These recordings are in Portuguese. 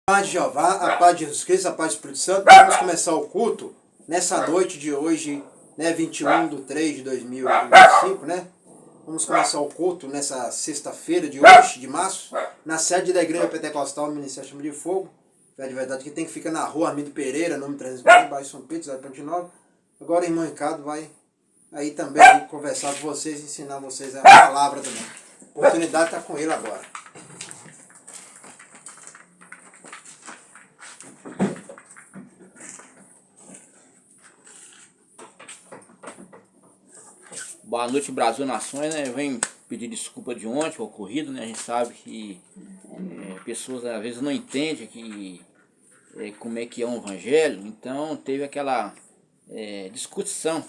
Paz de Jeová, a paz de Jesus Cristo, a paz do Espírito Santo. Vamos começar o culto nessa noite de hoje, né, 21/3/2025, né? Vamos começar o culto nessa sexta-feira de hoje, de março, na sede da Igreja Pentecostal Ministério Chama de Fogo, fé de verdade, que tem que ficar na rua Armindo Pereira, nome 340, bairro São Pedro, cidade de Ponte Nova. Agora o irmão Ricardo vai aí também conversar com vocês e ensinar vocês a palavra também. A oportunidade está com ele agora. Boa noite, Brasil Nações, né? Eu venho pedir desculpa de ontem, o ocorrido, né? A gente sabe que pessoas às vezes não entendem como é que é um evangelho, então teve aquela discussão,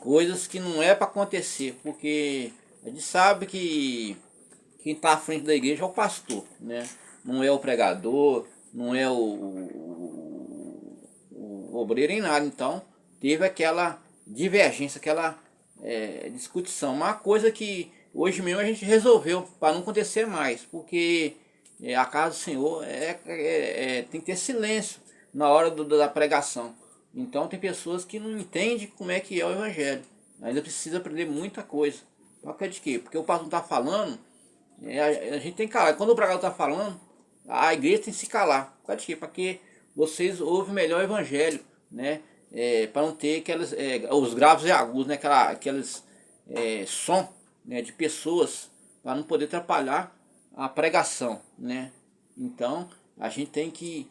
coisas que não é para acontecer, porque a gente sabe que quem está à frente da igreja é o pastor, né? Não é o pregador, não é o obreiro em nada, então teve aquela divergência, aquela discussão, uma coisa que hoje mesmo a gente resolveu para não acontecer mais, porque a casa do Senhor tem que ter silêncio na hora da pregação. Então tem pessoas que não entendem como é que é o evangelho, ainda precisa aprender muita coisa. Por causa de quê? Porque o pastor está falando, a gente tem que calar. Quando o pregador está falando, a igreja tem que se calar. Por causa de quê? Para que vocês ouvem melhor o evangelho, né? Para não ter os graves e agudos, né? Aqueles som, né? De pessoas, para não poder atrapalhar a pregação, né? Então a gente tem que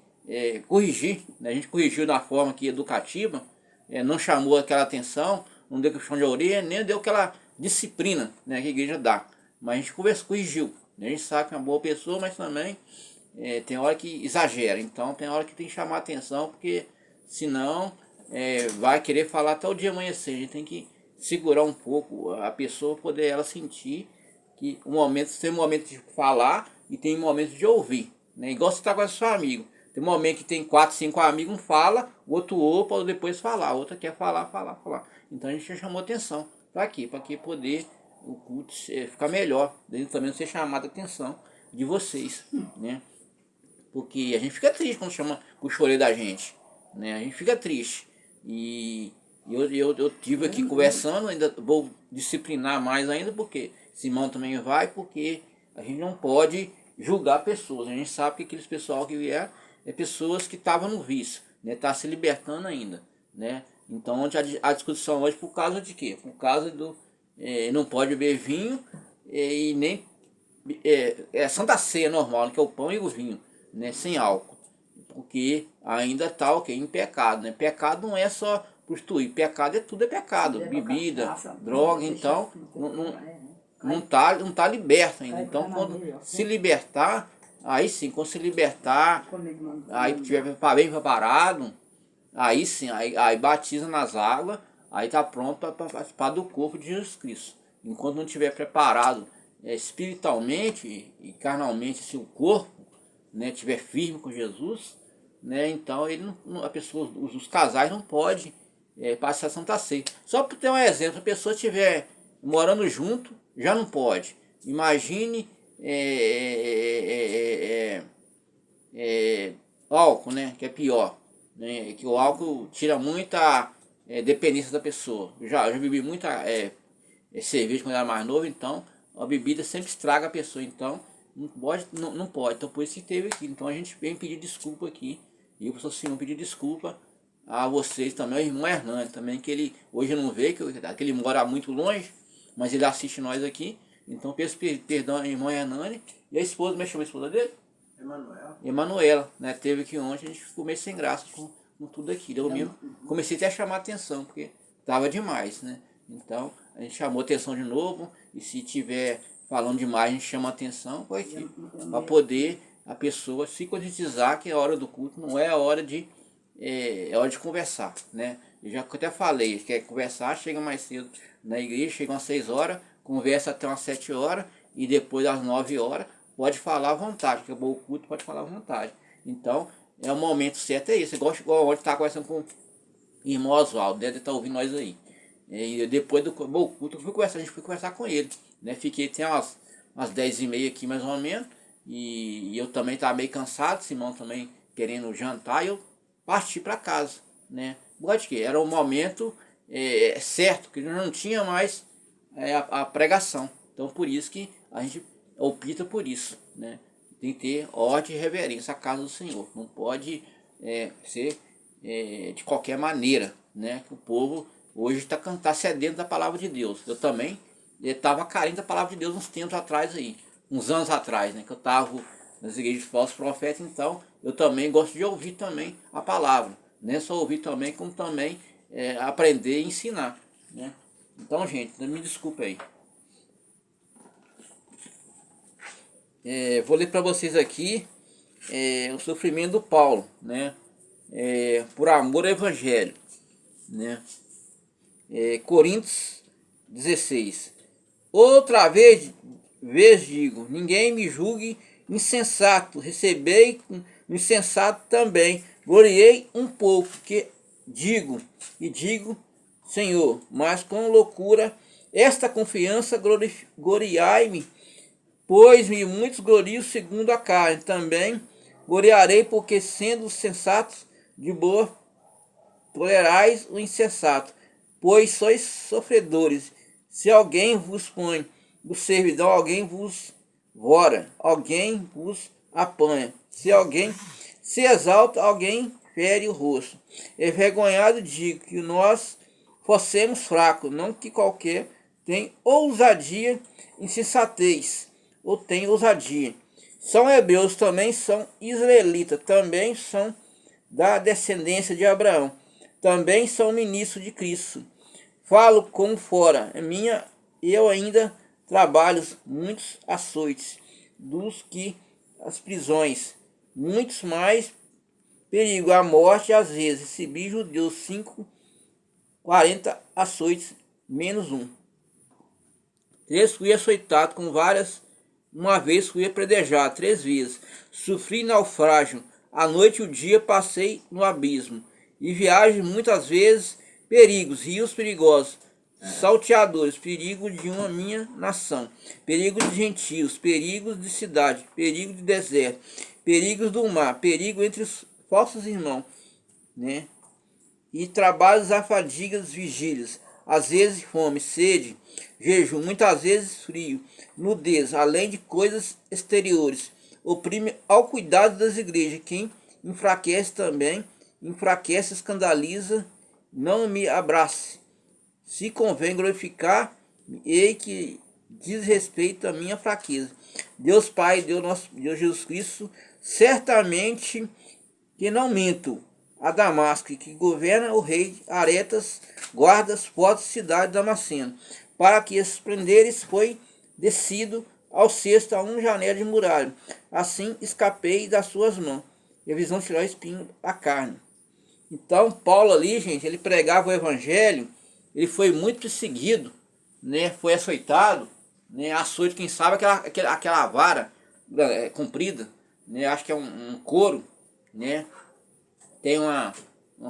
corrigir, né? A gente corrigiu da forma que educativa, não chamou aquela atenção, não deu puxão de orelha, nem deu aquela disciplina, né? Que a igreja dá, mas a gente corrigiu, né? A gente sabe que é uma boa pessoa, mas também tem hora que exagera, então tem hora que tem que chamar atenção, porque senão vai querer falar até o dia amanhecer. A gente tem que segurar um pouco a pessoa, poder ela sentir que tem um momento de falar e tem um momento de ouvir, né? Igual você está com seu amigo, tem um momento que tem 4, 5 amigos, um fala, o outro ouve para depois falar, o outro quer falar. Então a gente já chamou atenção para quê? Para que poder o culto ficar melhor, dentro também ser chamado a atenção de vocês, né? Porque a gente fica triste quando chama o chorei da gente, né? A gente fica triste. E eu tive aqui conversando, ainda vou disciplinar mais ainda, porque Simão também vai, porque a gente não pode julgar pessoas. A gente sabe que aqueles pessoal que vieram pessoas que estavam no vício, né? Tá se libertando ainda, né? Então onde a discussão hoje por causa de quê? Por causa do não pode beber vinho e nem Santa Ceia normal, que é o pão e o vinho, né? Sem álcool, porque ainda está em pecado, né? Pecado não é só prostituir, pecado tudo é pecado, bebida, droga, então não tá liberto ainda. Então quando se libertar, aí sim, quando se libertar, aí tiver bem preparado, aí sim, aí batiza nas águas, aí tá pronto para participar do corpo de Jesus Cristo. Enquanto não estiver preparado espiritualmente e carnalmente, se o corpo, né, estiver firme com Jesus, né, então ele a pessoa, os casais não podem passar a Santa Ceia. Só para ter um exemplo, se a pessoa estiver morando junto, já não pode. Imagine álcool, né, que é pior, né, que o álcool tira muita dependência da pessoa. Eu já bebi muita cerveja quando eu era mais novo, então a bebida sempre estraga a pessoa, então não pode. Então por isso que teve aqui. Então a gente vem pedir desculpa aqui, e o professor Simão pedir desculpa a vocês também, o irmão Hernani também, que ele hoje não veio, que ele mora muito longe, mas ele assiste nós aqui. Então peço perdão ao irmão Hernani e a esposa, como é que chama a esposa dele? Emanuela, né? Teve aqui ontem, a gente ficou meio sem graça com tudo aqui. Eu mesmo comecei até a chamar atenção, porque tava demais, né? Então a gente chamou atenção de novo, e se tiver falando demais a gente chama atenção para poder a pessoa se conscientizar que a hora do culto não é a hora de hora de conversar, né? Eu já até falei, quer conversar, chega mais cedo na igreja, chega às 6 horas, conversa até umas 7 horas, e depois às 9 horas pode falar à vontade, acabou o culto, pode falar à vontade. Então o momento certo é esse, igual hoje tá conversando com o irmão Oswaldo, deve estar ouvindo nós aí. E depois do culto a gente foi conversar com ele, né? Fiquei até umas 10h30 aqui mais ou menos, e eu também estava meio cansado, Simão também querendo jantar, e eu parti para casa, né? Pode que era o momento certo, que não tinha mais a pregação. Então por isso que a gente opta por isso, né? Tem que ter ordem e reverência à casa do Senhor. Não pode ser de qualquer maneira, né? Que o povo hoje está sedento da palavra de Deus. Eu também estava carente da palavra de Deus uns tempos atrás aí, uns anos atrás, né? Que eu estava nas igrejas de falsos profetas, então eu também gosto de ouvir também a palavra. Não é só ouvir também, como também aprender e ensinar, né? Então, gente, me desculpe aí. Vou ler para vocês aqui o sofrimento do Paulo, né? Por amor ao Evangelho, né? Coríntios 16. Outra vez digo, ninguém me julgue insensato, recebei insensato também, gloriei um pouco, que digo, Senhor, mas com loucura, esta confiança gloriai-me, pois-me muitos gloriam segundo a carne, também gloriarei, porque sendo sensatos de boa, tolerais o insensato, pois sois sofredores. Se alguém vos põe do servidão, alguém vos vora, alguém vos apanha. Se alguém se exalta, alguém fere o rosto. Envergonhado digo que nós fossemos fracos, não que qualquer tem ousadia, insensatez, ou tem ousadia. São hebreus, também são israelitas, também são da descendência de Abraão, também são ministros de Cristo. Falo como fora, eu ainda trabalho muitos açoites, dos que as prisões, muitos mais perigo, a morte às vezes, recebi judeus 40 açoites, menos um. 3 fui açoitado com várias, uma vez fui apredejado 3 vezes, sofri naufrágio, a noite e o dia passei no abismo, e viagem muitas vezes, perigos, rios perigosos, salteadores, perigo de uma minha nação, perigo de gentios, perigos de cidade, perigo de deserto, perigos do mar, perigo entre os falsos irmãos, né? E trabalhos a fadigas, vigílias, às vezes fome, sede, jejum, muitas vezes frio, nudez, além de coisas exteriores, oprime ao cuidado das igrejas, quem enfraquece também, enfraquece, escandaliza, não me abrace. Se convém glorificar, ei que diz respeito à minha fraqueza. Deus Pai, Deus Jesus Cristo, certamente que não minto, a Damasco, que governa o rei Aretas, guardas fortes cidade Damasceno, para que esses prenderes foi descido ao cesto a um janela de muralha. Assim escapei das suas mãos. E a visão tirou o espinho da carne. Então, Paulo ali, gente, ele pregava o evangelho, ele foi muito perseguido, né? Foi açoitado, né? Açoite, quem sabe, aquela vara comprida, né? Acho que é um couro, né? Tem uma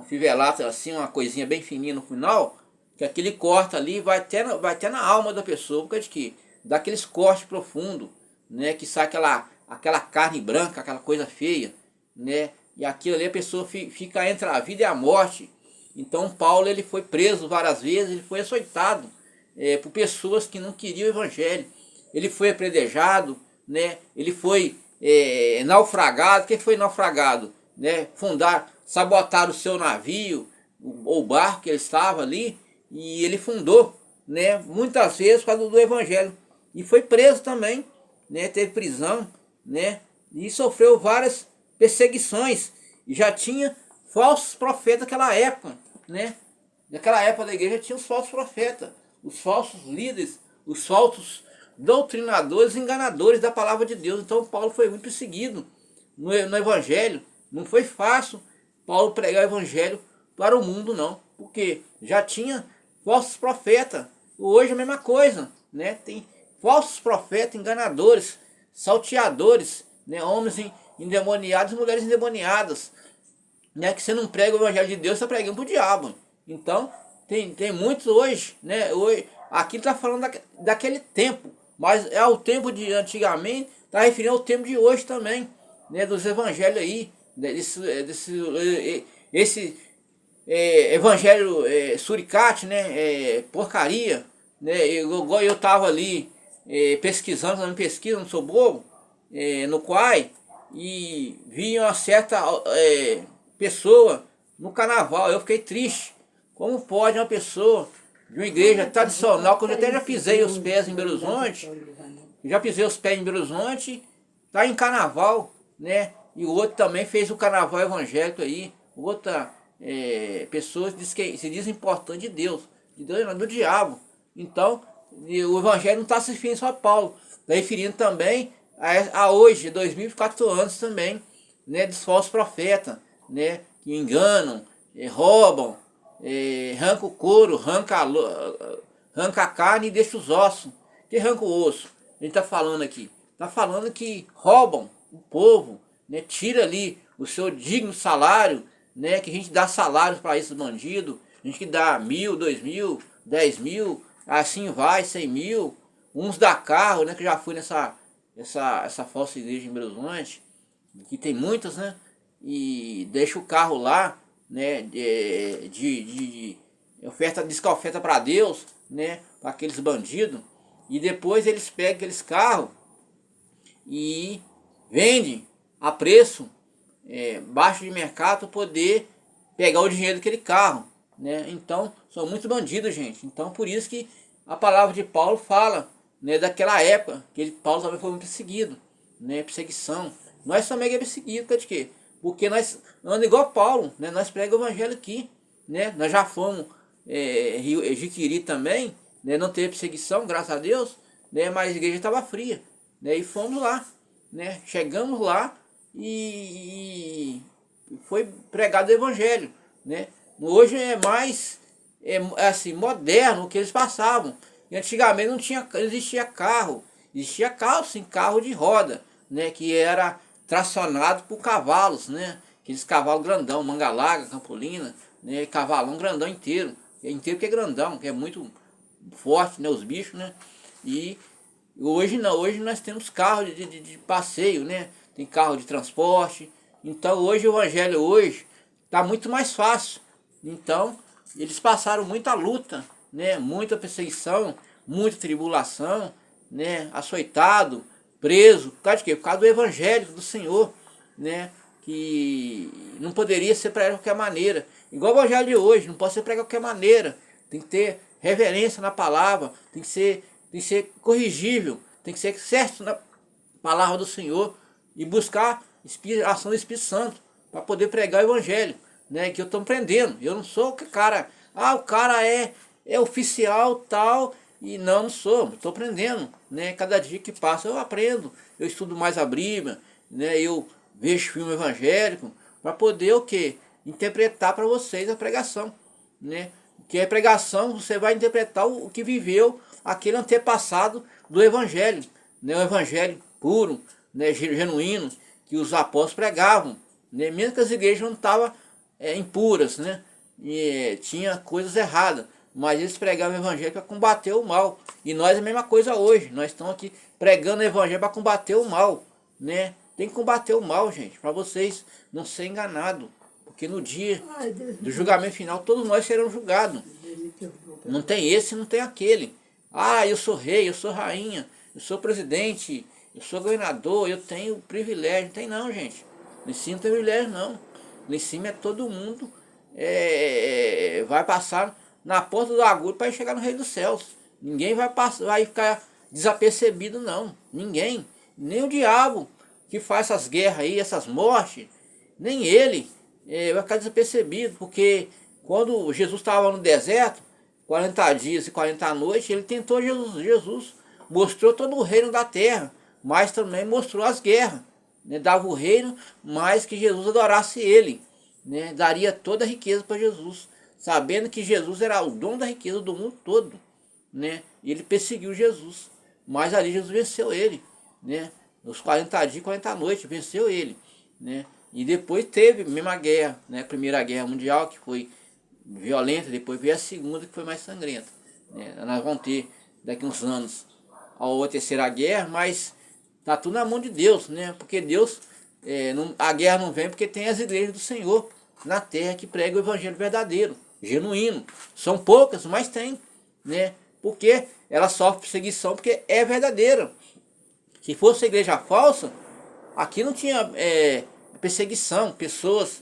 fivelata assim, uma coisinha bem fininha no final, que aquele corta ali vai até na alma da pessoa, porque de que dá aqueles cortes profundos, né? Que sai aquela carne branca, aquela coisa feia, né? E aquilo ali a pessoa fica entre a vida e a morte. Então Paulo ele foi preso várias vezes, ele foi açoitado por pessoas que não queriam o evangelho. Ele foi apredejado, né? Ele foi naufragado. Quem foi naufragado? Né? Sabotaram o seu navio, ou barco que ele estava ali, e ele fundou, né? Muitas vezes por causa do evangelho. E foi preso também, né? Teve prisão, né? E sofreu várias perseguições. E já tinha falsos profetas naquela época, né? Naquela época da igreja tinha os falsos profetas, os falsos líderes, os falsos doutrinadores, enganadores da palavra de Deus. Então Paulo foi muito perseguido no evangelho. Não foi fácil Paulo pregar o evangelho para o mundo, não, porque já tinha falsos profetas. Hoje é a mesma coisa, né? Tem falsos profetas, enganadores, salteadores, né? Homens endemoniados e mulheres endemoniadas, né? Que você não prega o evangelho de Deus, você está pregando para o diabo. Então, tem muitos hoje, né? Hoje, aqui está falando daquele tempo, mas é o tempo de antigamente, está referindo ao tempo de hoje também, né, dos evangelhos aí, esse evangelho suricate, né, porcaria, né, igual eu estava ali pesquisando, fazendo pesquisa, não sou bobo, no Quai, e vi uma certa pessoa no carnaval. Eu fiquei triste. Como pode uma pessoa de uma igreja tradicional, que eu até já pisei os pés em Belo Horizonte, tá em carnaval, né? E o outro também fez o carnaval evangélico aí. Outra pessoa se diz importante de Deus não, do diabo. Então, o evangelho não está se referindo só a Paulo, está referindo também a hoje, 2004 anos também, né, dos falsos profetas, né, que enganam, roubam, arranca o couro, arranca a carne e deixa os ossos. Que arranca o osso? Ele está falando aqui. Está falando que roubam o povo, né, tira ali o seu digno salário, né, que a gente dá salários para esses bandidos, a gente que dá 1.000, 2.000, 10.000, assim vai, 100.000, uns dá carro, né, que já fui essa falsa igreja em Belo Horizonte, que tem muitas, né, e deixa o carro lá, né, de oferta, diz que oferta para Deus, né, para aqueles bandidos, e depois eles pegam aqueles carros e vendem a preço baixo de mercado para poder pegar o dinheiro daquele carro, né? Então são muitos bandidos, gente. Então por isso que a palavra de Paulo fala, né, daquela época que Paulo também foi muito perseguido, né, perseguição. Nós também é perseguido, por quê? Porque nós andamos igual Paulo, né? Nós pregamos o evangelho aqui, né? Nós já fomos Jiquiri também, né? Não teve perseguição, graças a Deus, né? Mas a igreja estava fria, né? E fomos lá, né? Chegamos lá e foi pregado o evangelho, né? Hoje é mais assim, moderno o que eles passavam. E antigamente não existia carro. Existia carro, sim, carro de roda, né? Que era tracionado por cavalos, né? Aqueles cavalos grandão, Manga-Larga, Campolina, né? Cavalão grandão inteiro. Inteiro que é grandão, que é muito forte, né? Os bichos, né? E hoje não, hoje nós temos carro de passeio, né? Tem carro de transporte. Então hoje o evangelho hoje está muito mais fácil. Então eles passaram muita luta, né? Muita perseguição, muita tribulação, né? Açoitado, preso, por causa de quê? Por causa do evangelho do Senhor, né? Que não poderia ser pregado de qualquer maneira. Igual o evangelho de hoje, não pode ser pregado de qualquer maneira. Tem que ter reverência na palavra, tem que ser corrigível, tem que ser certo na palavra do Senhor e buscar inspiração do Espírito Santo para poder pregar o evangelho, né? Que eu estou aprendendo. Eu não sou o cara, o cara é oficial tal, e não sou, estou aprendendo, né? Cada dia que passa eu aprendo, eu estudo mais a Bíblia, né? Eu vejo filme evangélico para poder o quê? Interpretar para vocês a pregação, né? Que é pregação, você vai interpretar o que viveu aquele antepassado do evangelho, né? O evangelho puro, né? Genuíno, que os apóstolos pregavam, né? Mesmo que as igrejas não estavam impuras, né? E tinha coisas erradas, mas eles pregavam o evangelho para combater o mal. E nós é a mesma coisa hoje, nós estamos aqui pregando o evangelho para combater o mal, né? Tem que combater o mal, gente, para vocês não serem enganados, porque no dia do julgamento final todos nós seremos julgados. Não tem esse, não tem aquele. Eu sou rei, eu sou rainha, eu sou presidente, eu sou governador, eu tenho privilégio. Não tem não, gente. Lá em cima não tem privilégio não. Lá em cima é todo mundo vai passar na porta do agulho para chegar no reino dos céus. Ninguém vai ficar desapercebido não. Ninguém. Nem o diabo que faz essas guerras aí, essas mortes, nem ele vai ficar desapercebido, porque quando Jesus estava no deserto, 40 dias e 40 noites, ele tentou Jesus mostrou todo o reino da terra, mas também mostrou as guerras, né? Dava o reino, mas que Jesus adorasse ele, né? Daria toda a riqueza para Jesus, sabendo que Jesus era o dono da riqueza do mundo todo, né? E ele perseguiu Jesus, mas ali Jesus venceu ele, né? Os 40 dias e 40 noites, venceu ele, né? E depois teve a mesma guerra, né? A Primeira Guerra Mundial, que foi violenta, depois veio a segunda, que foi mais sangrenta, né? Nós vamos ter daqui uns anos a Terceira Guerra, mas Tá tudo na mão de Deus, né? Porque Deus, a guerra não vem porque tem as igrejas do Senhor na terra que pregam o evangelho verdadeiro, genuíno. São poucas, mas tem, né? Porque ela sofre perseguição porque é verdadeira. Se fosse igreja falsa, aqui não tinha perseguição, pessoas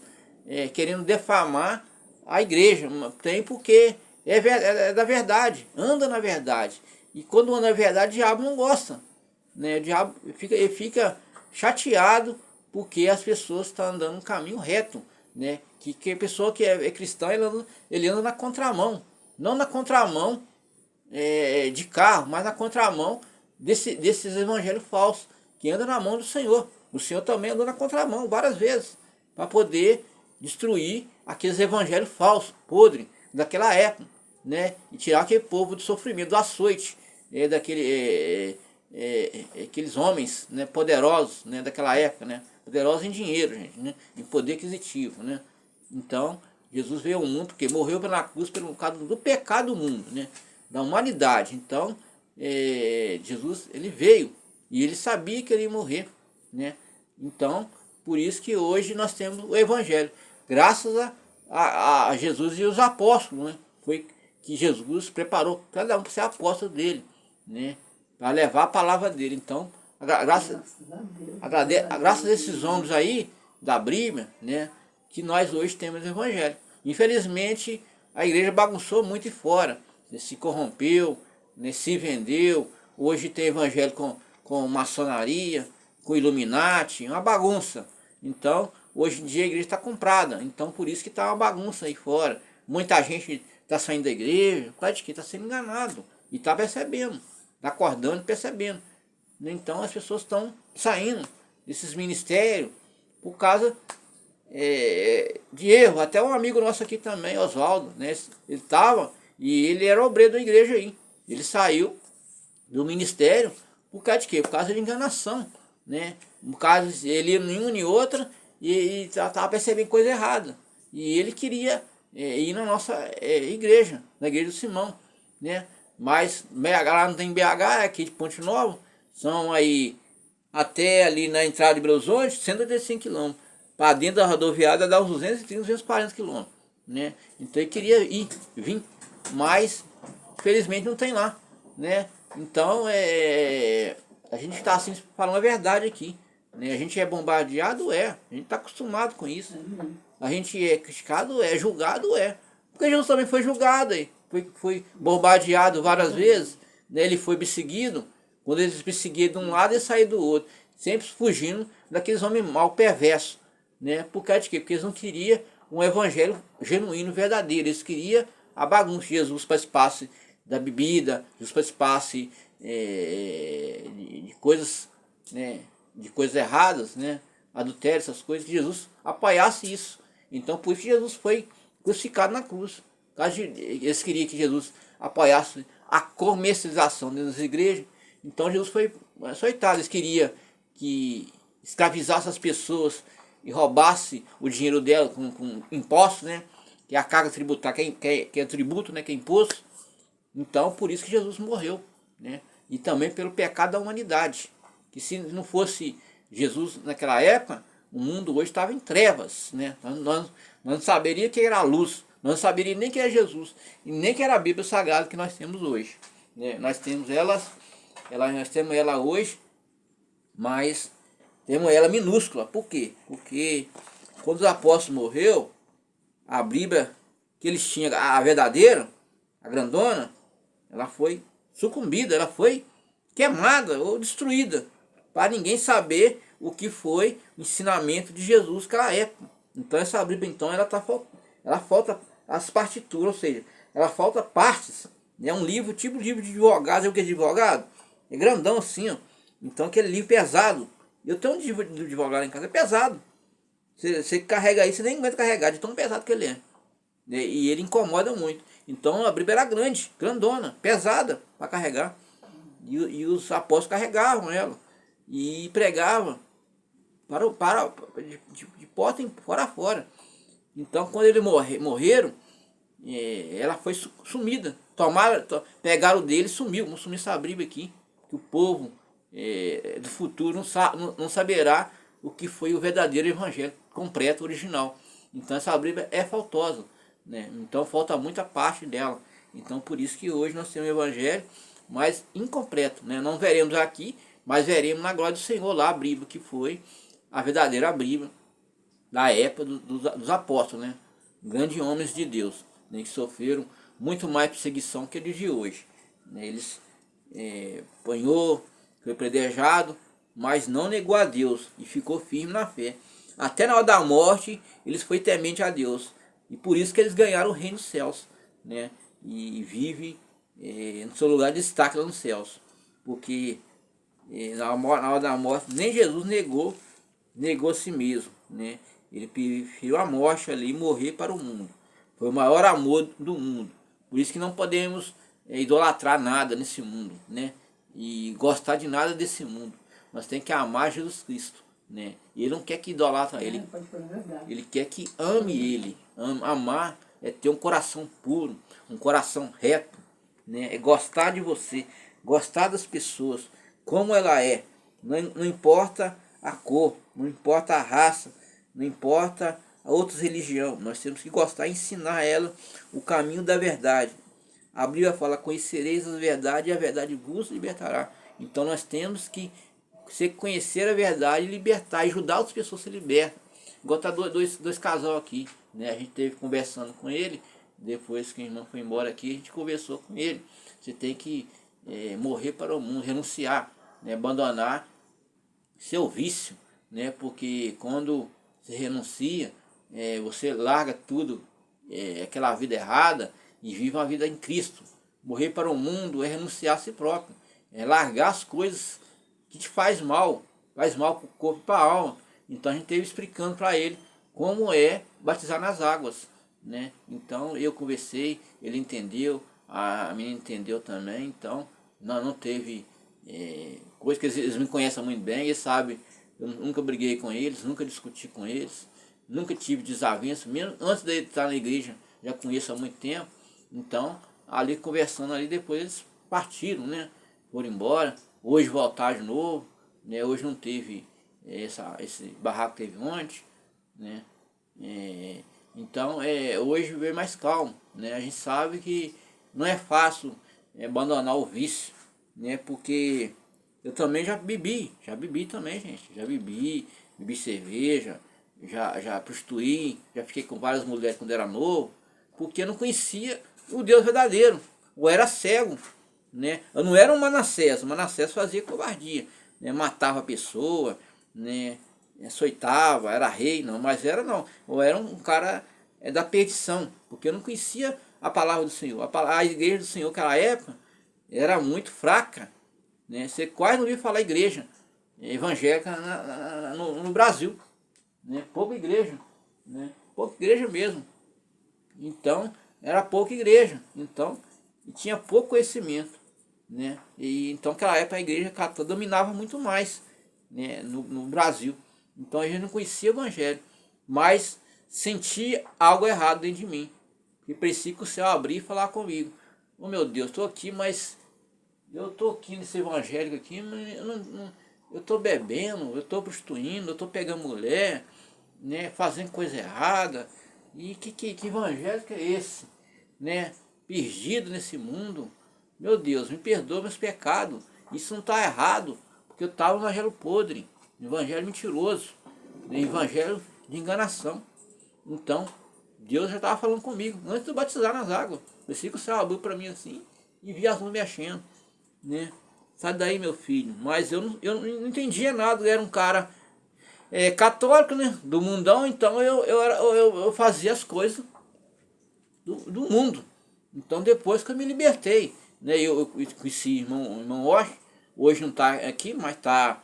querendo defamar a igreja. Tem porque é da verdade, anda na verdade. E quando anda na verdade, o diabo não gosta, né? O diabo fica chateado porque as pessoas estão andando no caminho reto, né? Que a pessoa que é cristã, ele anda na contramão. Não na contramão de carro, mas na contramão desses evangelhos falsos, que anda na mão do Senhor. O Senhor também andou na contramão várias vezes, para poder destruir aqueles evangelhos falsos, podres, daquela época, né? E tirar aquele povo do sofrimento, do açoite, aqueles homens, né, poderosos, né, daquela época, né? Poderosos em dinheiro, gente, né? Em poder aquisitivo, né? Então, Jesus veio ao mundo porque morreu pela cruz pelo causa do pecado do mundo, né? Da humanidade. Então, Jesus, ele veio e ele sabia que ele ia morrer, né? Então, por isso que hoje nós temos o evangelho, graças a Jesus e os apóstolos, né? Foi que Jesus preparou cada um para ser apóstolo dele, né? Para levar a palavra dele. Então, graças a esses homens aí da Bíblia, né? Que nós hoje temos o evangelho. Infelizmente, a igreja bagunçou muito fora, se corrompeu, né, se vendeu. Hoje tem evangelho com maçonaria, com Illuminati, uma bagunça. Então, hoje em dia a igreja está comprada. Então, por isso que está uma bagunça aí fora. Muita gente está saindo da igreja, por causa de que está sendo enganado. E está percebendo, está acordando e percebendo. Então, as pessoas estão saindo desses ministérios por causa de erro. Até um amigo nosso aqui também, Oswaldo, né? Ele estava, e ele era obreiro da igreja aí. Ele saiu do ministério por causa de quê? Por causa de enganação, né? No caso, ele ia em uma e outra e estava percebendo coisa errada. E ele queria ir na nossa igreja, na igreja do Simão, né? Mas lá não tem BH, é aqui de Ponte Nova, são aí até ali na entrada de Belo Horizonte, 185 quilômetros. Para dentro da rodoviária dá uns 230, 240 quilômetros, né? Então ele queria vir, mas felizmente não tem lá, né? Então a gente está assim falando a verdade aqui, né? A gente é bombardeado, a gente está acostumado com isso. A gente é criticado, julgado, porque Jesus também foi julgado, foi bombardeado várias vezes, né? Ele foi perseguido. Quando eles perseguiam de um lado, ele saía do outro, sempre fugindo daqueles homens mal perversos, né? Por causa de quê? Porque eles não queriam um evangelho genuíno, verdadeiro. Eles queriam a bagunça. Jesus participasse da bebida, Jesus participasse de coisas, né? De coisas erradas, né? Adultério, essas coisas, que Jesus apoiasse isso. Então, por isso que Jesus foi crucificado na cruz. Eles queriam que Jesus apoiasse a comercialização dentro das igrejas. Então, Jesus foi açoitado. Eles queriam que escravizasse as pessoas e roubasse o dinheiro dela com impostos, né? Que é a carga tributária, que é tributo, né? Que é imposto. Então, por isso que Jesus morreu, né? E também pelo pecado da humanidade. Que se não fosse Jesus naquela época, o mundo hoje estava em trevas, né? Nós não saberíamos que era a luz, nós não saberíamos nem que era Jesus, e nem que era a Bíblia Sagrada que nós temos hoje, né? Nós temos nós temos ela hoje, mas temos ela minúscula. Por quê? Porque quando os apóstolos morreram, a Bíblia que eles tinham, a verdadeira, a grandona, ela foi sucumbida, ela foi queimada ou destruída, para ninguém saber o que foi o ensinamento de Jesus naquela época. Então essa Bíblia, então, ela falta as partituras, ou seja, ela falta partes. É um livro, tipo livro de advogado. Sabe o que é de advogado? É grandão assim, ó. Então aquele livro pesado. Eu tenho um livro de advogado em casa, é pesado. Você carrega aí, você nem aguenta carregar, de tão pesado que ele é. E ele incomoda muito. Então a Bíblia era grande, grandona, pesada para carregar. E os apóstolos carregavam ela. E pregavam de porta fora a fora. Então quando eles morreram, ela foi sumida. Pegaram o dele e sumiu. Vamos sumir essa Bíblia aqui. Que o povo do futuro não saberá o que foi o verdadeiro evangelho completo, original. Então essa Bíblia é faltosa, né? Então falta muita parte dela. Então por isso que hoje nós temos um evangelho, mas incompleto, né? Não veremos aqui, mas veremos na glória do Senhor lá a Bíblia, que foi a verdadeira Bíblia da época dos apóstolos, né? Grandes homens de Deus, né? Que sofreram muito mais perseguição que eles de hoje, né? Eles apanhou, foi predejado, mas não negou a Deus e ficou firme na fé. Até na hora da morte, eles foi temente a Deus. E por isso que eles ganharam o reino dos céus, né? E vive no seu lugar de destaque lá nos céus. Porque na hora da morte, nem Jesus negou a si mesmo, né? Ele preferiu a morte ali, morrer para o mundo. Foi o maior amor do mundo. Por isso que não podemos idolatrar nada nesse mundo, né? E gostar de nada desse mundo. Nós temos que amar Jesus Cristo, né? E ele não quer que idolatra ele. Ele quer que ame ele. Amar é ter um coração puro, um coração reto, né? É gostar de você, gostar das pessoas, como ela é. Não importa a cor, não importa a raça, não importa a outras religiões. Nós temos que gostar e ensinar a ela o caminho da verdade. A Bíblia fala: conhecereis a verdade e a verdade vos libertará. Então nós temos que conhecer a verdade e libertar, e ajudar outras pessoas a se libertar. Igual tá dois casal aqui, né? A gente teve conversando com ele, depois que o irmão foi embora aqui, a gente conversou com ele. Você tem que morrer para o mundo, renunciar, né? Abandonar seu vício, né? Porque quando você renuncia, você larga tudo, aquela vida errada, e vive uma vida em Cristo. Morrer para o mundo é renunciar a si próprio, é largar as coisas que te faz mal para o corpo e para a alma. Então a gente teve explicando para ele como é batizar nas águas, né? Então eu conversei, ele entendeu, a menina entendeu também. Então não teve coisa que eles me conhecem muito bem, eles sabem, eu nunca briguei com eles, nunca discuti com eles, nunca tive desavença, mesmo antes de estar na igreja, já conheço há muito tempo. Então ali conversando ali, depois eles partiram, né? Foram embora. Hoje voltar de novo, né? Hoje não teve esse barraco que teve ontem, né? Então hoje veio mais calmo, né? A gente sabe que não é fácil abandonar o vício, né? Porque eu também já bebi também, gente. Já bebi cerveja, já prostituí, já fiquei com várias mulheres quando era novo, porque eu não conhecia o Deus verdadeiro, ou era cego, né? Eu não era um Manassés. O Manassés fazia covardia, né? Matava a pessoa, né? Açoitava, era rei, não, mas não. Eu era um cara da perdição, porque eu não conhecia a palavra do Senhor. A igreja do Senhor naquela época era muito fraca, né? Você quase não via falar igreja evangélica no Brasil, né? Pouca igreja, né? Pouca igreja mesmo. Então era pouca igreja, então e tinha pouco conhecimento, né? E então naquela época a igreja católica dominava muito mais, né, no Brasil. Então a gente não conhecia o evangelho, mas sentia algo errado dentro de mim, e parecia que o céu abrir e falar comigo: oh meu Deus, estou aqui, mas eu estou aqui nesse evangélico aqui, mas eu estou bebendo, eu estou prostituindo, eu estou pegando mulher, né, fazendo coisa errada. E que evangélico é esse, né? Perdido nesse mundo. Meu Deus, me perdoa meus pecados. Isso não está errado, porque eu estava no evangelho podre, no evangelho mentiroso, no evangelho de enganação. Então, Deus já estava falando comigo antes de eu batizar nas águas. Pensei que o céu abriu para mim assim e vi as mãos mexendo, né? Sai daí, meu filho. Mas eu não entendia nada. Eu era um cara católico, né? Do mundão. Então eu fazia as coisas do mundo. Então depois que eu me libertei, né? Eu conheci o irmão hoje não está aqui, mas está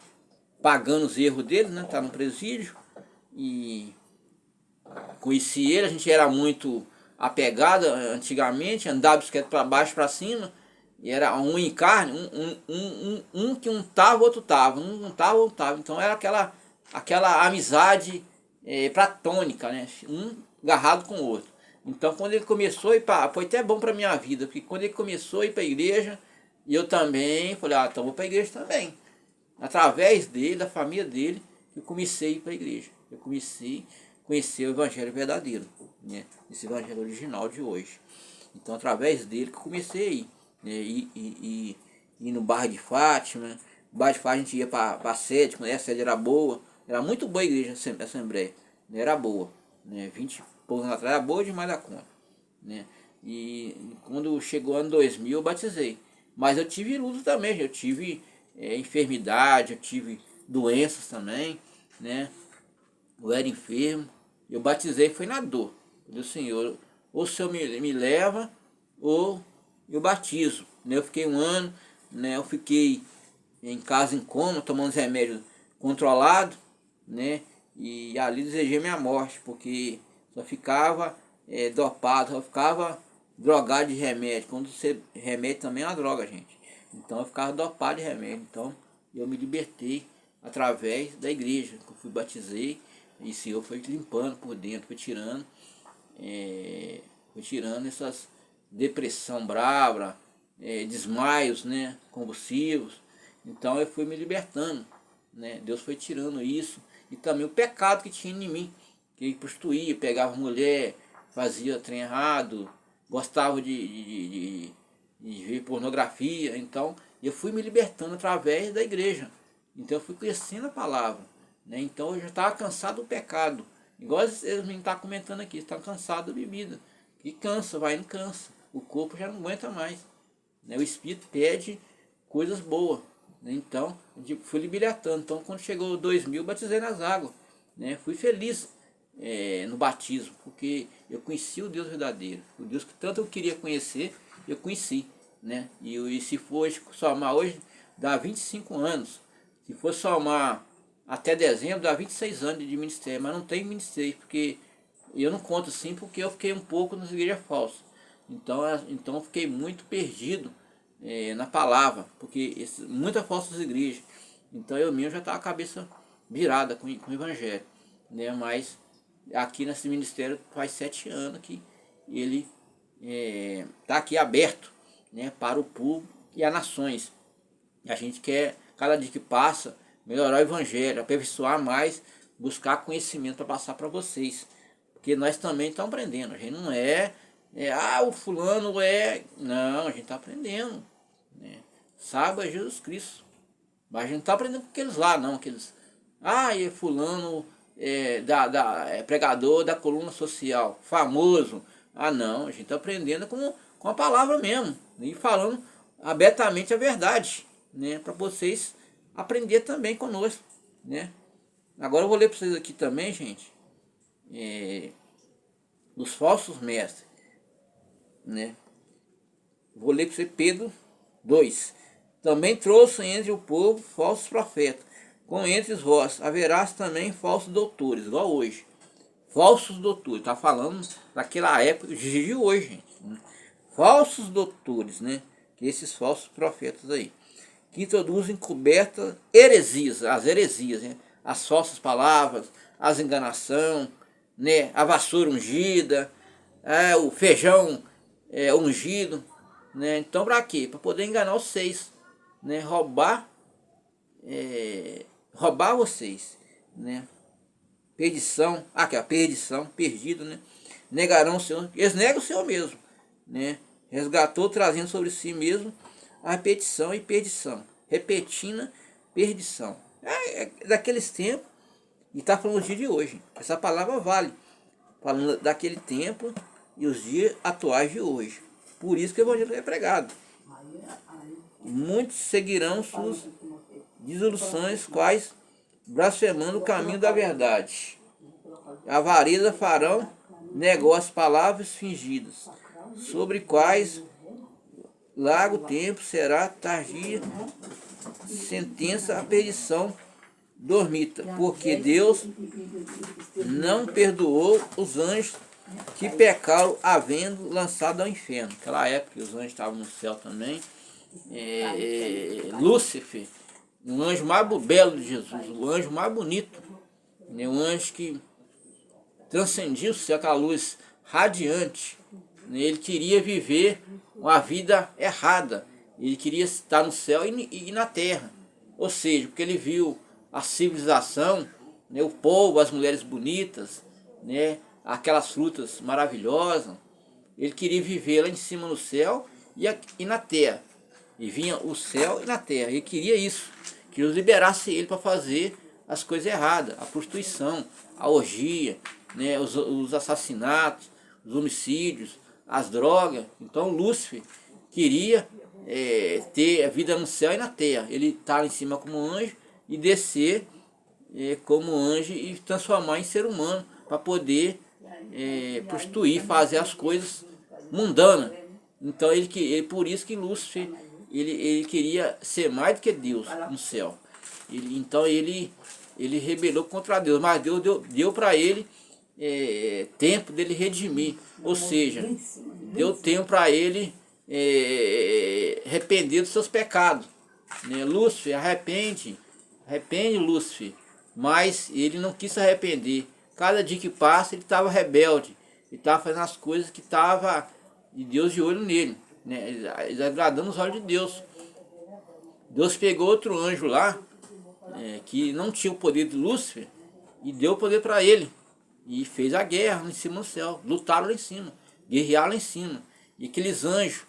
pagando os erros dele, né? Está no presídio. E conheci ele, a gente era muito apegado antigamente, andava bicicleta para baixo, para cima, e era um em carne, um que um tava, o outro tava, um não tava, o outro tava. Então era aquela amizade platônica, né? Um agarrado com o outro. Então quando ele começou a ir para, foi até bom para minha vida, porque quando ele começou a ir para a igreja, eu também falei: então vou para a igreja também. através dele, da família dele, eu comecei a ir para a igreja. Eu comecei a conhecer o evangelho verdadeiro, né? Esse evangelho original de hoje. Então, através dele que eu comecei a ir, né? Ir no bairro de Fátima. No bairro de Fátima a gente ia para a sede, quando a sede era boa. Era muito boa a igreja, a Assembleia. Era boa, né? 20 e poucos anos atrás, era boa demais da conta, né? E quando chegou o ano 2000 eu batizei. Mas eu tive luta também, eu tive enfermidade, eu tive doenças também, né? Eu era enfermo, eu batizei foi na dor. Eu disse, Senhor, ou o Senhor me leva, ou eu batizo, né? Eu fiquei um ano, né? Eu fiquei em casa em coma, tomando remédios controlados, né? E ali desejei minha morte, porque só ficava dopado, só ficava drogado de remédio. Quando você remédio também é uma droga, gente. Então eu ficava dopado de remédio. Então eu me libertei através da igreja, que eu fui batizei, e o Senhor foi limpando por dentro, foi tirando essas depressão brava, desmaios, né, convulsivos. Então eu fui me libertando, né? Deus foi tirando isso e também o pecado que tinha em mim, que prostituía, pegava mulher, fazia trem errado, gostava de ver pornografia. Então eu fui me libertando através da igreja. Então eu fui conhecendo a palavra, né? Então eu já estava cansado do pecado. Igual eles me estão comentando aqui, estão cansados da bebida. E cansa, vai não cansa. O corpo já não aguenta mais, né? O espírito pede coisas boas, né? Então eu fui libertando. Então quando chegou 2000 batizei nas águas, né? Fui feliz no batismo, porque eu conheci o Deus verdadeiro, o Deus que tanto eu queria conhecer, eu conheci, né? E se for somar hoje, dá 25 anos. Se for somar até dezembro, dá 26 anos de ministério, mas não tem ministério, porque eu não conto assim, porque eu fiquei um pouco nas igrejas falsas. Então eu fiquei muito perdido na palavra, porque muitas falsas igrejas. Então eu mesmo já estava com a cabeça virada com o evangelho, né? Mas aqui nesse ministério faz 7 anos que ele está aqui aberto, né, para o povo e as nações. E a gente quer, cada dia que passa, melhorar o evangelho, aperfeiçoar mais, buscar conhecimento para passar para vocês. Porque nós também estamos aprendendo. A gente não o fulano é... Não, a gente está aprendendo, né? Sabe é Jesus Cristo. Mas a gente não está aprendendo com aqueles lá, não. Aqueles... e fulano é pregador da coluna social, famoso. Não, a gente está aprendendo com a palavra mesmo. E falando abertamente a verdade, né? Para vocês aprender também conosco, né? Agora eu vou ler para vocês aqui também, gente, os falsos mestres, né? Vou ler para você Pedro 2. Também trouxe entre o povo falsos profetas, com entre vós haverás também falsos doutores, igual hoje. Falsos doutores, está falando daquela época, dos dias de hoje, gente, né? Falsos doutores, né? Que esses falsos profetas aí, que introduzem cobertas heresias, as heresias, né? As falsas palavras, as enganação, né? A vassoura ungida, o feijão ungido, né? Então para quê? Para poder enganar vocês, né? Roubar vocês, né? Perdição, aqui a perdição, perdido, né? Negarão o Senhor, eles negam o Senhor mesmo, né? Resgatou trazendo sobre si mesmo a repetição e perdição, repetindo perdição. Daqueles tempos, e está falando do dia de hoje. Essa palavra vale, falando daquele tempo e os dias atuais de hoje. Por isso que o evangelho é pregado. Muitos seguirão suas dissoluções, quais blasfemando o caminho da verdade. A avareza farão negócios, palavras fingidas, sobre quais largo tempo será tardia sentença a perdição dormita, porque Deus não perdoou os anjos que pecaram, havendo lançado ao inferno. Naquela época os anjos estavam no céu também. Lúcifer, o anjo mais belo de Jesus, o anjo mais bonito, né? Um anjo que transcendia o céu, aquela luz radiante, né? Ele queria viver uma vida errada, ele queria estar no céu e na terra, Ou seja, porque ele viu a civilização, né, o povo, as mulheres bonitas, né, aquelas frutas maravilhosas. Ele queria viver lá em cima no céu e na terra. E vinha o céu e na terra. Ele queria isso. Que Deus liberasse ele para fazer as coisas erradas. A prostituição, a orgia, né, os assassinatos, os homicídios, as drogas. Então Lúcifer queria ter a vida no céu e na terra. Ele estar em cima como anjo e descer como anjo e transformar em ser humano para poder prostituir, fazer as coisas mundanas. Então por isso que Lúcifer ele queria ser mais do que Deus no céu. Então ele rebelou contra Deus, mas Deus deu para ele tempo dele redimir, ou seja, deu tempo para ele arrepender dos seus pecados. Né? Lúcifer, arrepende Lúcifer, mas ele não quis se arrepender. Cada dia que passa ele estava rebelde, ele estava fazendo as coisas que estava de Deus de olho nele, né? Agradando os olhos de Deus. Deus pegou outro anjo lá, que não tinha o poder de Lúcifer, e deu o poder para ele. E fez a guerra lá em cima do céu, lutaram lá em cima, guerrearam lá em cima. E aqueles anjos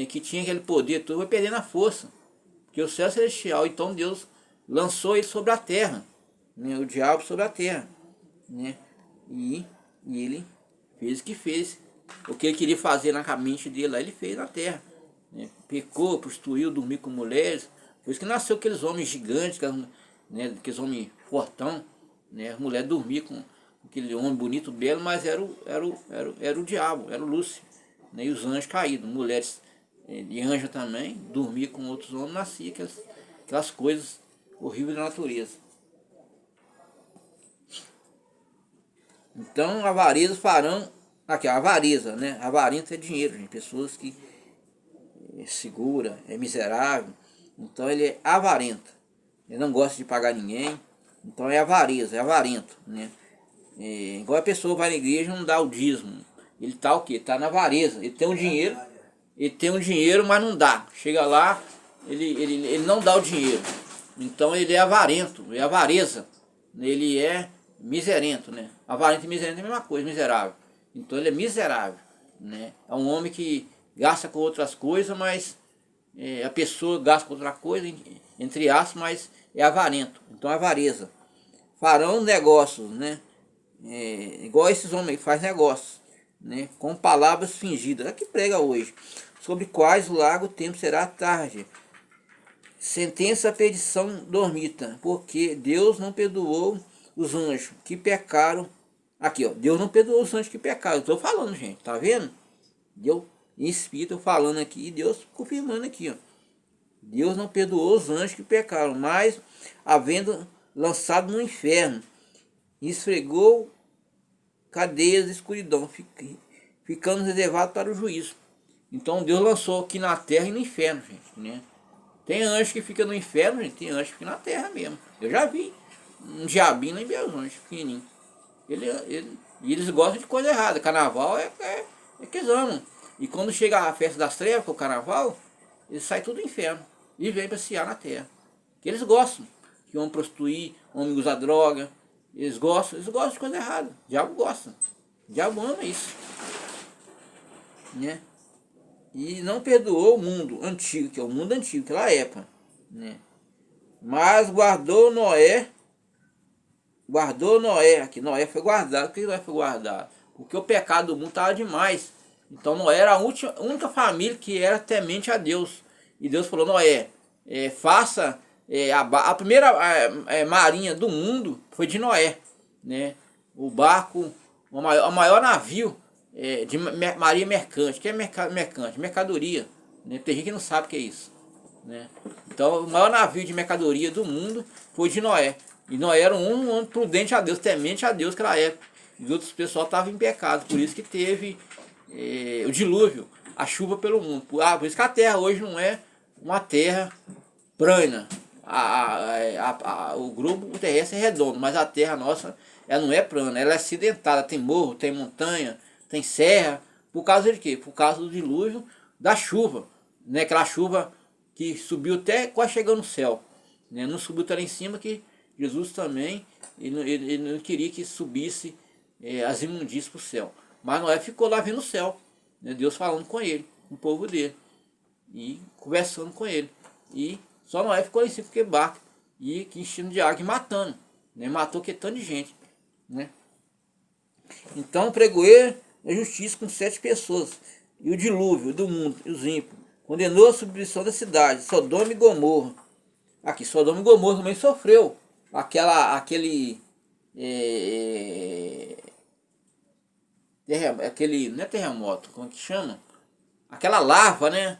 que tinham aquele poder todo, foi perdendo a força. Porque o céu é celestial, então Deus lançou ele sobre a terra, né? O diabo sobre a terra, né? E ele fez o que fez. O que ele queria fazer na mente dele lá, ele fez na terra. Né? Pecou, prostituiu, dormiu com mulheres. Por isso que nasceu aqueles homens gigantes, aqueles homens fortão. Né? As mulheres dormiam com aquele homem bonito, belo, mas era o diabo, era o Lúcifer. Né? E os anjos caídos, mulheres de anjo também, dormia com outros homens, nascia aquelas coisas horríveis da natureza. Então, avarezas farão. Aqui, a avareza, né? Avarenta é dinheiro, gente. Pessoas que segura, é miserável. Então ele é avarento. Ele não gosta de pagar ninguém. Então é avareza, é avarento, né? Igual a pessoa vai na igreja e não dá o dízimo. Ele tá o quê? Tá na avareza. Ele tem um dinheiro, mas não dá. Chega lá, ele não dá o dinheiro. Então ele é avarento, é avareza. Ele é miserento, né? Avarento e miserento é a mesma coisa, miserável. Então ele é miserável, né? É um homem que gasta com outras coisas, mas a pessoa gasta com outra coisa, entre aspas, mas é avarento. Então é avareza. Farão negócios, né? Igual esses homens que fazem negócios, né? Com palavras fingidas. É que prega hoje. Sobre quais o largo tempo será tarde. Sentença a perdição dormita, porque Deus não perdoou os anjos que pecaram. Aqui, ó, Deus não perdoou os anjos que pecaram. Eu estou falando, gente, tá vendo? Deus, em espírito, falando aqui, e Deus confirmando aqui, ó. Deus não perdoou os anjos que pecaram, mas, havendo lançado no inferno, esfregou cadeias de escuridão, ficando reservado para o juízo. Então Deus lançou aqui na terra e no inferno, gente, né? Tem anjo que fica no inferno, gente, tem anjo que fica na terra mesmo. Eu já vi um diabinho lá em Belo Horizonte, pequenininho. E eles gostam de coisa errada. Carnaval é que eles amam. E quando chega a festa das trevas, que é o carnaval, eles saem tudo do inferno e vêm passear na terra. Que eles gostam. Que homem prostituir, homem usar droga. Eles gostam de coisa errada. O diabo gosta. O diabo ama isso. Né? E não perdoou o mundo antigo, que é o mundo antigo, aquela época. Né? Mas guardou Noé, aqui Noé foi guardado. Por que Noé foi guardado? Porque o pecado do mundo estava demais. Então Noé era a única família que era temente a Deus. E Deus falou, Noé, faça a primeira marinha do mundo foi de Noé. Né? O barco, o maior navio de marinha mercante. O que é mercante? Mercadoria. Né? Tem gente que não sabe o que é isso. Né? Então o maior navio de mercadoria do mundo foi de Noé. E Noé era um homem prudente a Deus, temente a Deus naquela época. E os outros pessoal estavam em pecado. Por isso que teve o dilúvio, a chuva pelo mundo. Por isso que a terra hoje não é uma terra plana. O globo terrestre é redondo, mas a terra nossa ela não é plana, ela é acidentada. Tem morro, tem montanha, tem serra. Por causa de quê? Por causa do dilúvio da chuva. Né? Aquela chuva que subiu até quase chegando no céu. né? Não subiu até lá em cima, que Jesus também, ele não queria que subisse as imundícias para o céu. Mas Noé ficou lá vendo o céu, né? Deus falando com ele, com o povo dele, e conversando com ele. E só Noé ficou lá em cima com aquele barco, e enchendo de água e matando, né? Matou que tanto de gente, né? Então o pregoeiro da justiça com 7 pessoas, e o dilúvio do mundo, e os ímpios, condenou a substituição da cidade, Sodoma e Gomorra. Aqui, Sodoma e Gomorra também sofreu aquele, não é terremoto, como é que chama? Aquela lava, né?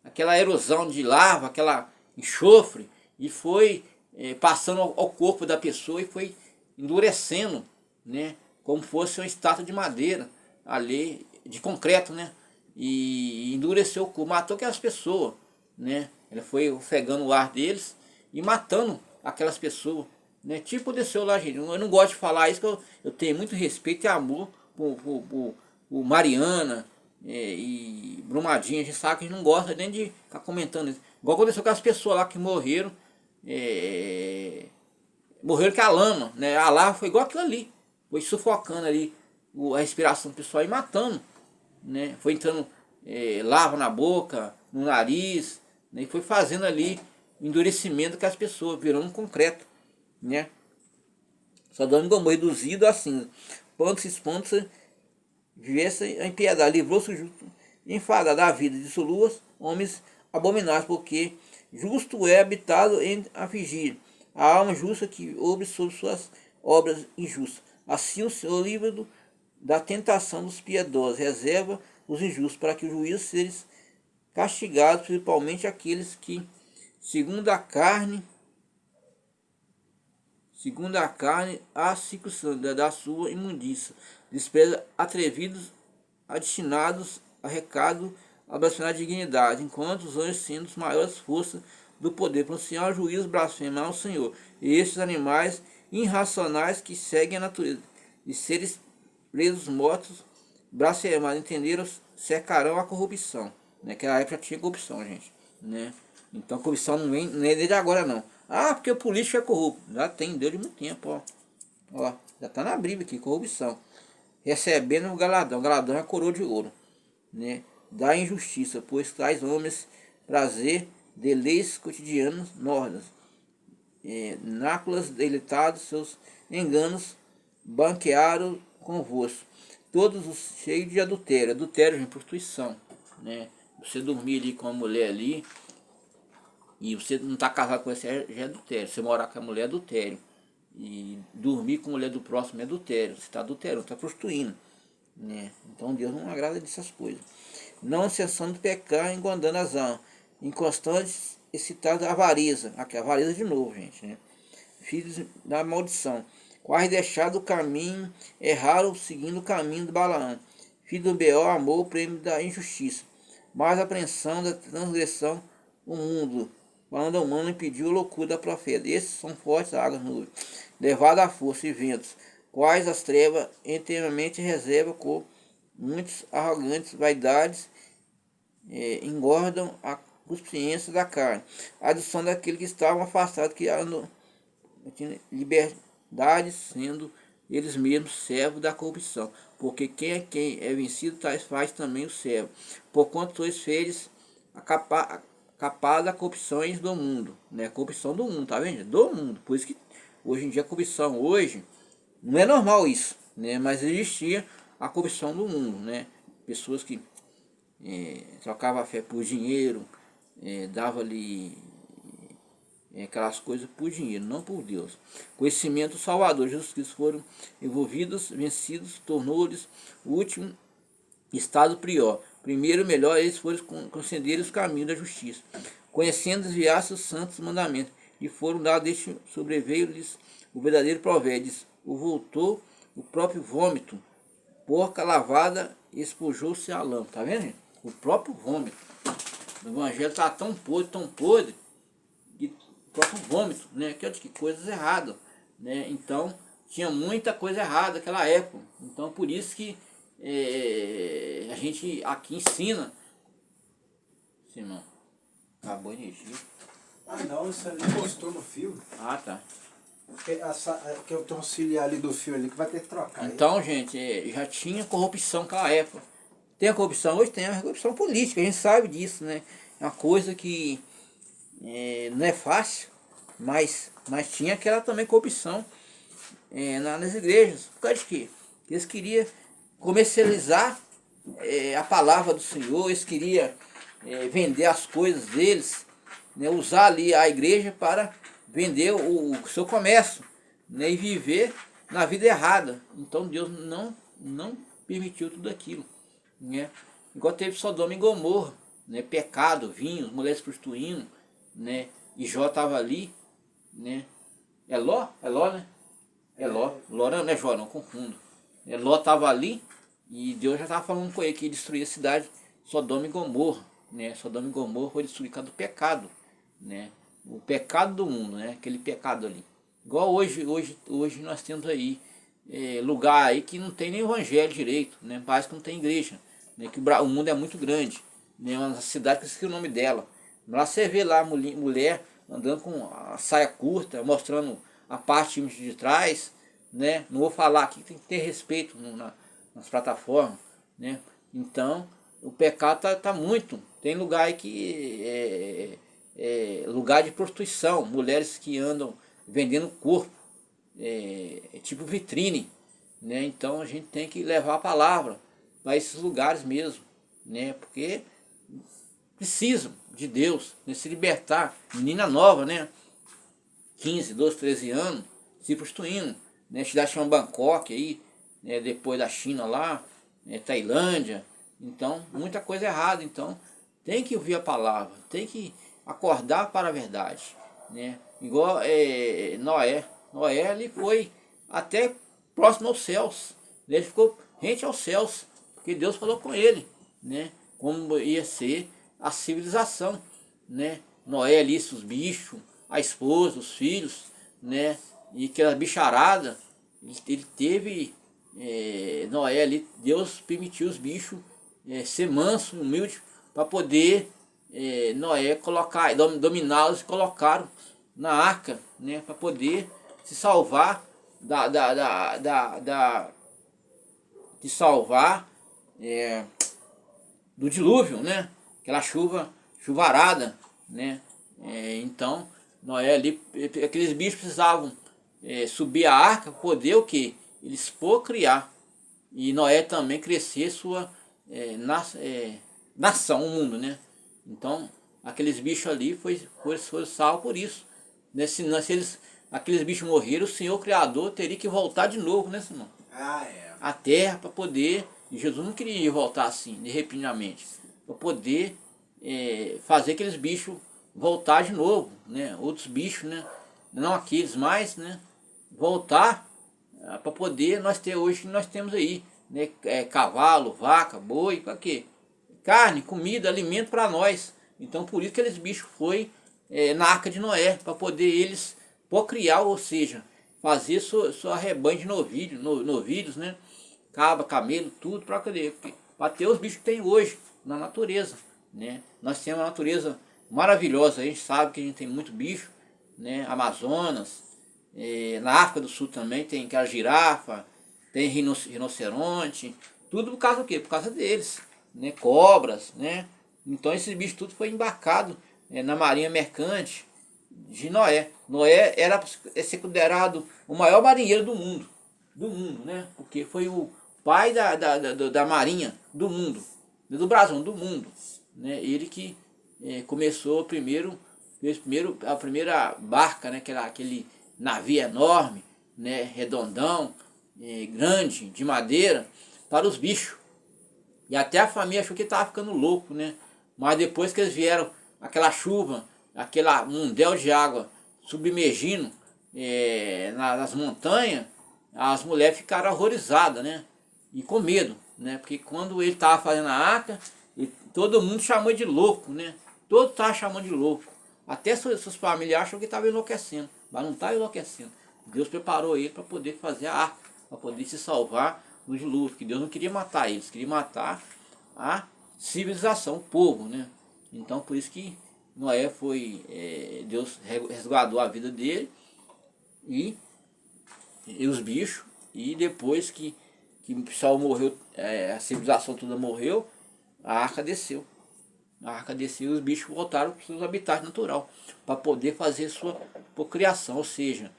Aquela erosão de lava, aquela enxofre, e foi passando ao corpo da pessoa e foi endurecendo, né? Como fosse uma estátua de madeira, ali, de concreto, né? E endureceu o corpo, matou aquelas pessoas, né? Ela foi ofegando o ar deles e matando aquelas pessoas, né? Tipo desceu lá, gente. Eu não gosto de falar isso, que eu tenho muito respeito e amor por Mariana e Brumadinho. A gente sabe que a gente não gosta nem de ficar comentando isso. Igual aconteceu com as pessoas lá que morreram, morreram com a lama, né? A lava foi igual aquilo ali, foi sufocando ali a respiração do pessoal e matando, né? Foi entrando lava na boca, no nariz, né? E foi fazendo ali o endurecimento que as pessoas virando um concreto, né? Só dando Gomorra reduzido assim, pontos viesse a impiedade, livrou-se o justo enfadado da vida de suas homens abomináveis, porque justo é habitado em afligir a alma justa que ouve sobre suas obras injustas. Assim o Senhor livra da tentação dos piedosos, reserva os injustos, para que o juízo seja castigado, principalmente aqueles que, segundo a carne, a circunstância da sua imundícia, despreza atrevidos, destinados a recado, a blasfemar a dignidade, enquanto os anjos, sendo as maiores forças do poder, pronunciar o juízo, blasfemar ao Senhor. E estes animais irracionais que seguem a natureza, e seres presos, mortos, blasfemados, entenderam, cercarão a corrupção. Naquela época tinha corrupção, gente, né? Então a corrupção não é desde agora, não. Ah, porque o político é corrupto. Já tem, desde muito tempo, ó. Ó, já está na Bíblia aqui, corrupção. Recebendo o galadão. O galadão é a coroa de ouro, né? Da injustiça, pois traz homens prazer, deleites cotidianos, nordas. Náculas deleitados, seus enganos banquearam convosco. Todos os cheios de adultério. Adultério é prostituição, né? Você dormir ali com a mulher ali, e você não está casado com essa, já é adultério. Você morar com a mulher é adultério. E dormir com a mulher do próximo é adultério. Você está adulterando, está prostituindo, né? Então Deus não agrada dessas coisas. Não cessando de pecar, engordando as almas. Inconstantes, excitados da avareza. Aqui, avareza de novo, gente, né? Filhos da maldição. Quase deixado o caminho, erraram seguindo o caminho do Balaão. Filho do Beor, amou o prêmio da injustiça. Mas a apreensão da transgressão, o mundo. Quando o humano impediu a loucura da profeta. Esses são fortes águas nuvens, levado à força e ventos, quais as trevas inteiramente reserva com muitos arrogantes vaidades, engordam a consciência da carne. A adição daquele que estavam afastados, que andam liberdade, sendo eles mesmos servos da corrupção. Porque quem é vencido, tais faz também o servo. Porquanto sois feitos capaz da corrupções do mundo, né? Corrupção do mundo, tá vendo? Do mundo. Por isso que hoje em dia a corrupção, hoje, não é normal isso, né? Mas existia a corrupção do mundo, né? Pessoas que trocavam a fé por dinheiro, dava-lhe aquelas coisas por dinheiro, não por Deus. Conhecimento Salvador, Jesus Cristo foram envolvidos, vencidos, tornou-lhes o último estado pior. Primeiro, melhor, eles foram conceder os caminhos da justiça. Conhecendo, desviasse os santos mandamentos, e foram dados, este sobreveio-lhes o verdadeiro provérbio. O voltou o próprio vômito, porca lavada, espojou-se a lama. Tá vendo, gente? O próprio vômito. O evangelho está tão podre, que o próprio vômito, né? Que coisas erradas, né? Então, tinha muita coisa errada naquela época. Então, por isso que a gente aqui ensina. Simão, acabou a energia. Ah não, isso ali encostou no fio. Ah, tá. Que eu tenho um cílio ali do fio ali que vai ter que trocar. Então, gente, já tinha corrupção naquela época. Tem a corrupção hoje? Tem a corrupção política, a gente sabe disso, né? É uma coisa que não é fácil, mas tinha aquela também corrupção nas igrejas. Por causa de quê? Eles queriam comercializar a palavra do Senhor, eles queriam vender as coisas deles, né? Usar ali a igreja para vender o seu comércio, né? E viver na vida errada. Então Deus não permitiu tudo aquilo, né? Igual teve Sodoma e Gomorra, né? Pecado, vinhos, mulheres prostituindo, né? E Jó estava ali, né? É Ló? É Ló, né? É Ló. Ló não é Jó, não confundo. Ló estava ali e Deus já estava falando com ele que ia destruir a cidade Sodoma e Gomorra, né? Sodoma e Gomorra foi destruído por causa do pecado, né? O pecado do mundo, né? Aquele pecado ali. Igual hoje nós temos aí lugar aí que não tem nem evangelho direito, né? Parece que não tem igreja, né? Que o mundo é muito grande, né? Uma cidade que eu esqueci o nome dela. Lá você vê lá mulher andando com a saia curta, mostrando a parte de trás, né? Não vou falar aqui, tem que ter respeito nas plataformas, né? Então, o pecado tá muito. Tem lugar aí que lugar de prostituição, mulheres que andam vendendo corpo, tipo vitrine, né? Então a gente tem que levar a palavra para esses lugares mesmo, né? Porque precisam de Deus, né? Se libertar. Menina nova, né? 15, 12, 13 anos, se prostituindo, né? Cidade chama Bangkok aí, né? Depois da China lá, né? Tailândia. Então, muita coisa errada. Então, tem que ouvir a palavra, tem que acordar para a verdade, né? Igual Noé. Noé ele foi até próximo aos céus, né? Ele ficou rente aos céus, porque Deus falou com ele, né? Como ia ser a civilização, né? Noé ali, os bichos, a esposa, os filhos, né? E aquela bicharada, ele teve, Noé ali, Deus permitiu os bichos ser manso, humilde, para poder Noé colocar, dominá-los e colocaram na arca, né? Para poder se salvar de salvar do dilúvio, né? Aquela chuvarada, né? Então, Noé ali, aqueles bichos precisavam subir a arca para poder o que? Eles procriar. E Noé também crescer sua nação, o mundo, né? Então, aqueles bichos ali foram salvos por isso. Né? Senão, se aqueles bichos morreram, o Senhor Criador teria que voltar de novo, né, senhor? A terra para poder. Jesus não queria voltar assim, de repentinamente, para poder fazer aqueles bichos voltar de novo, né? Outros bichos, né? Não aqueles mais, né? Voltar para poder nós ter hoje que nós temos aí, né? Cavalo, vaca, boi, para quê? Carne, comida, alimento para nós. Então por isso que aqueles bichos foi na arca de Noé, para poder eles procriar, ou seja, fazer sua rebanho de novilhos, né? Cabra, camelo, tudo para ter os bichos que tem hoje na natureza, né? Nós temos uma natureza maravilhosa, a gente sabe que a gente tem muito bicho, né? Amazonas, na África do Sul também tem aquela girafa, tem rinoceronte, tudo por causa do quê? Por causa deles, né? Cobras, né? Então esses bichos tudo foi embarcado na marinha mercante de Noé. Noé é considerado o maior marinheiro do mundo, né? Porque foi o pai da marinha do mundo, do Brasil, do mundo, né? Ele que começou a primeira barca, né? Aquele navio enorme, né? Redondão, grande, de madeira, para os bichos. E até a família achou que estava ficando louco, né? Mas depois que eles vieram, aquela chuva, aquela mundel de água submergindo nas montanhas, as mulheres ficaram horrorizadas, né? E com medo, né? Porque quando ele estava fazendo a arca, todo mundo chamou de louco, né? Todo estava chamando de louco. Até seus familiares acham que estava enlouquecendo, mas não estava enlouquecendo. Deus preparou ele para poder fazer a arca, para poder se salvar do dilúvio, que Deus não queria matar eles, queria matar a civilização, o povo, né? Então por isso que Noé foi, Deus resguardou a vida dele e os bichos, e depois que o pessoal morreu, a civilização toda morreu, a arca desceu. A arca desceu e os bichos voltaram para os seus habitats natural, para poder fazer sua procriação, ou seja,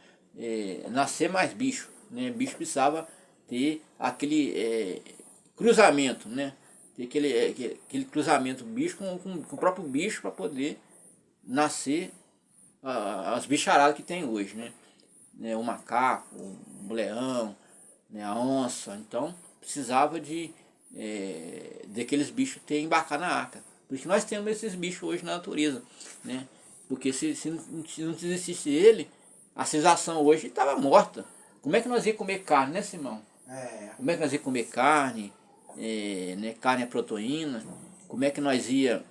nascer mais bicho. Né? Bicho precisava ter aquele cruzamento, né? Ter aquele cruzamento bicho com o próprio bicho para poder nascer as bicharadas que tem hoje, né? O macaco, o leão, né? A onça. Então precisava daqueles bichos ter embarcar na arca. Por isso que nós temos esses bichos hoje na natureza, né? Porque se não existisse ele, a civilização hoje estava morta. Como é que nós ia comer carne, né, Simão? Como é que nós ia comer carne? Né? Carne é proteína. Como é que nós ia...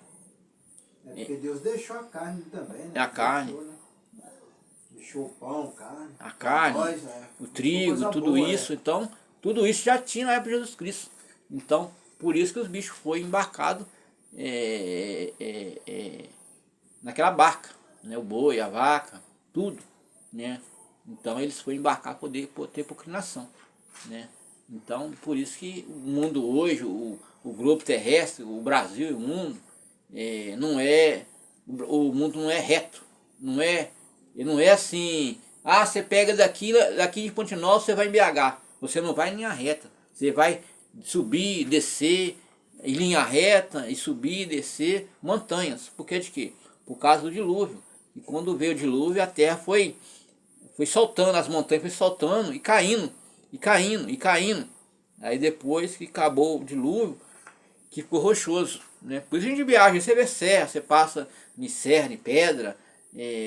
Porque Deus deixou a carne também, né? A carne. Deixou, né? Deixou o pão, carne. A carne, Nós, o trigo, tudo boa, isso. Então, tudo isso já tinha na época de Jesus Cristo. Então, por isso que os bichos foram embarcados naquela barca, né? O boi, a vaca, tudo, né? Então eles foram embarcar para poder ter procriação, né? Então por isso que o mundo hoje, o globo terrestre, o Brasil e o mundo, o mundo não é reto, não é assim, você pega daqui de Ponte Nova, você vai em BH, você não vai em linha reta, você vai subir, descer, em linha reta, e subir e descer montanhas. Por que de quê? Por causa do dilúvio. E quando veio o dilúvio, a terra foi soltando, as montanhas foi soltando e caindo, e caindo, e caindo. Aí depois que acabou o dilúvio, que ficou rochoso, né? Por isso a gente viaja, você vê serra, você passa em serra, em pedra,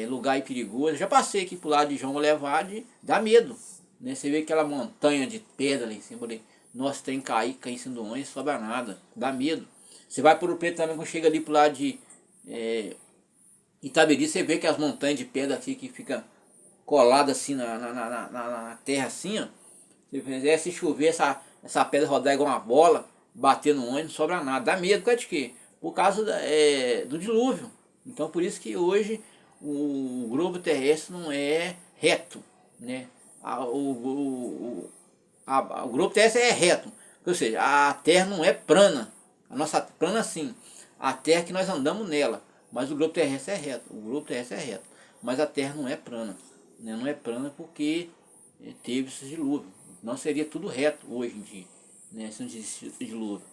lugar perigoso. Já passei aqui pro lado de João Levade, dá medo, né? Você vê aquela montanha de pedra ali em cima ali. Nossa, tem que cair em cima do ônibus, não sobra nada, dá medo. Você vai por o Preto também, quando chega ali pro lado de Itabiri, você vê que as montanhas de pedra aqui que fica colada assim na terra assim, ó. Você vê, se chover, essa pedra rodar igual uma bola, bater no ônibus, não sobra nada. Dá medo, por causa de quê? Por causa do dilúvio. Então por isso que hoje o globo terrestre não é reto, né? O globo terrestre é reto, ou seja, a terra não é plana. A nossa plana sim, a terra que nós andamos nela, mas o globo terrestre é reto. O globo terrestre é reto, mas a terra não é plana, né? Não é plana porque teve esse dilúvio. Não seria tudo reto hoje em dia, né? Se não existisse dilúvio,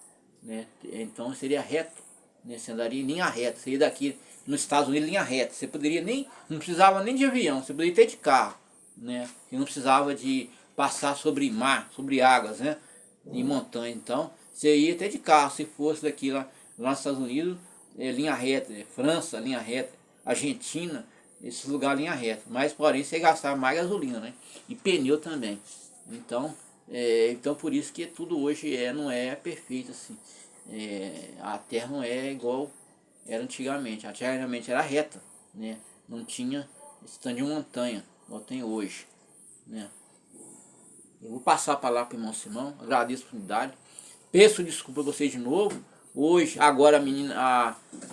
né? Então seria reto, né? Você andaria em linha reta. Você ia daqui nos Estados Unidos linha reta. Você poderia não precisava nem de avião, você poderia ter de carro, né? E não precisava de passar sobre mar, sobre águas, né? E montanha. Então você ia até de carro, se fosse daqui lá nos Estados Unidos, linha reta, França, linha reta, Argentina, esses lugares linha reta. Mas porém você gastava mais gasolina, né? E pneu também. Então por isso que tudo hoje não é perfeito assim. A terra não é igual era antigamente. Antigamente era reta, né? Não tinha esse tanto de montanha, igual tem hoje, né? Eu vou passar a palavra para o irmão Simão, agradeço a oportunidade. Peço desculpa a vocês de novo. Hoje, agora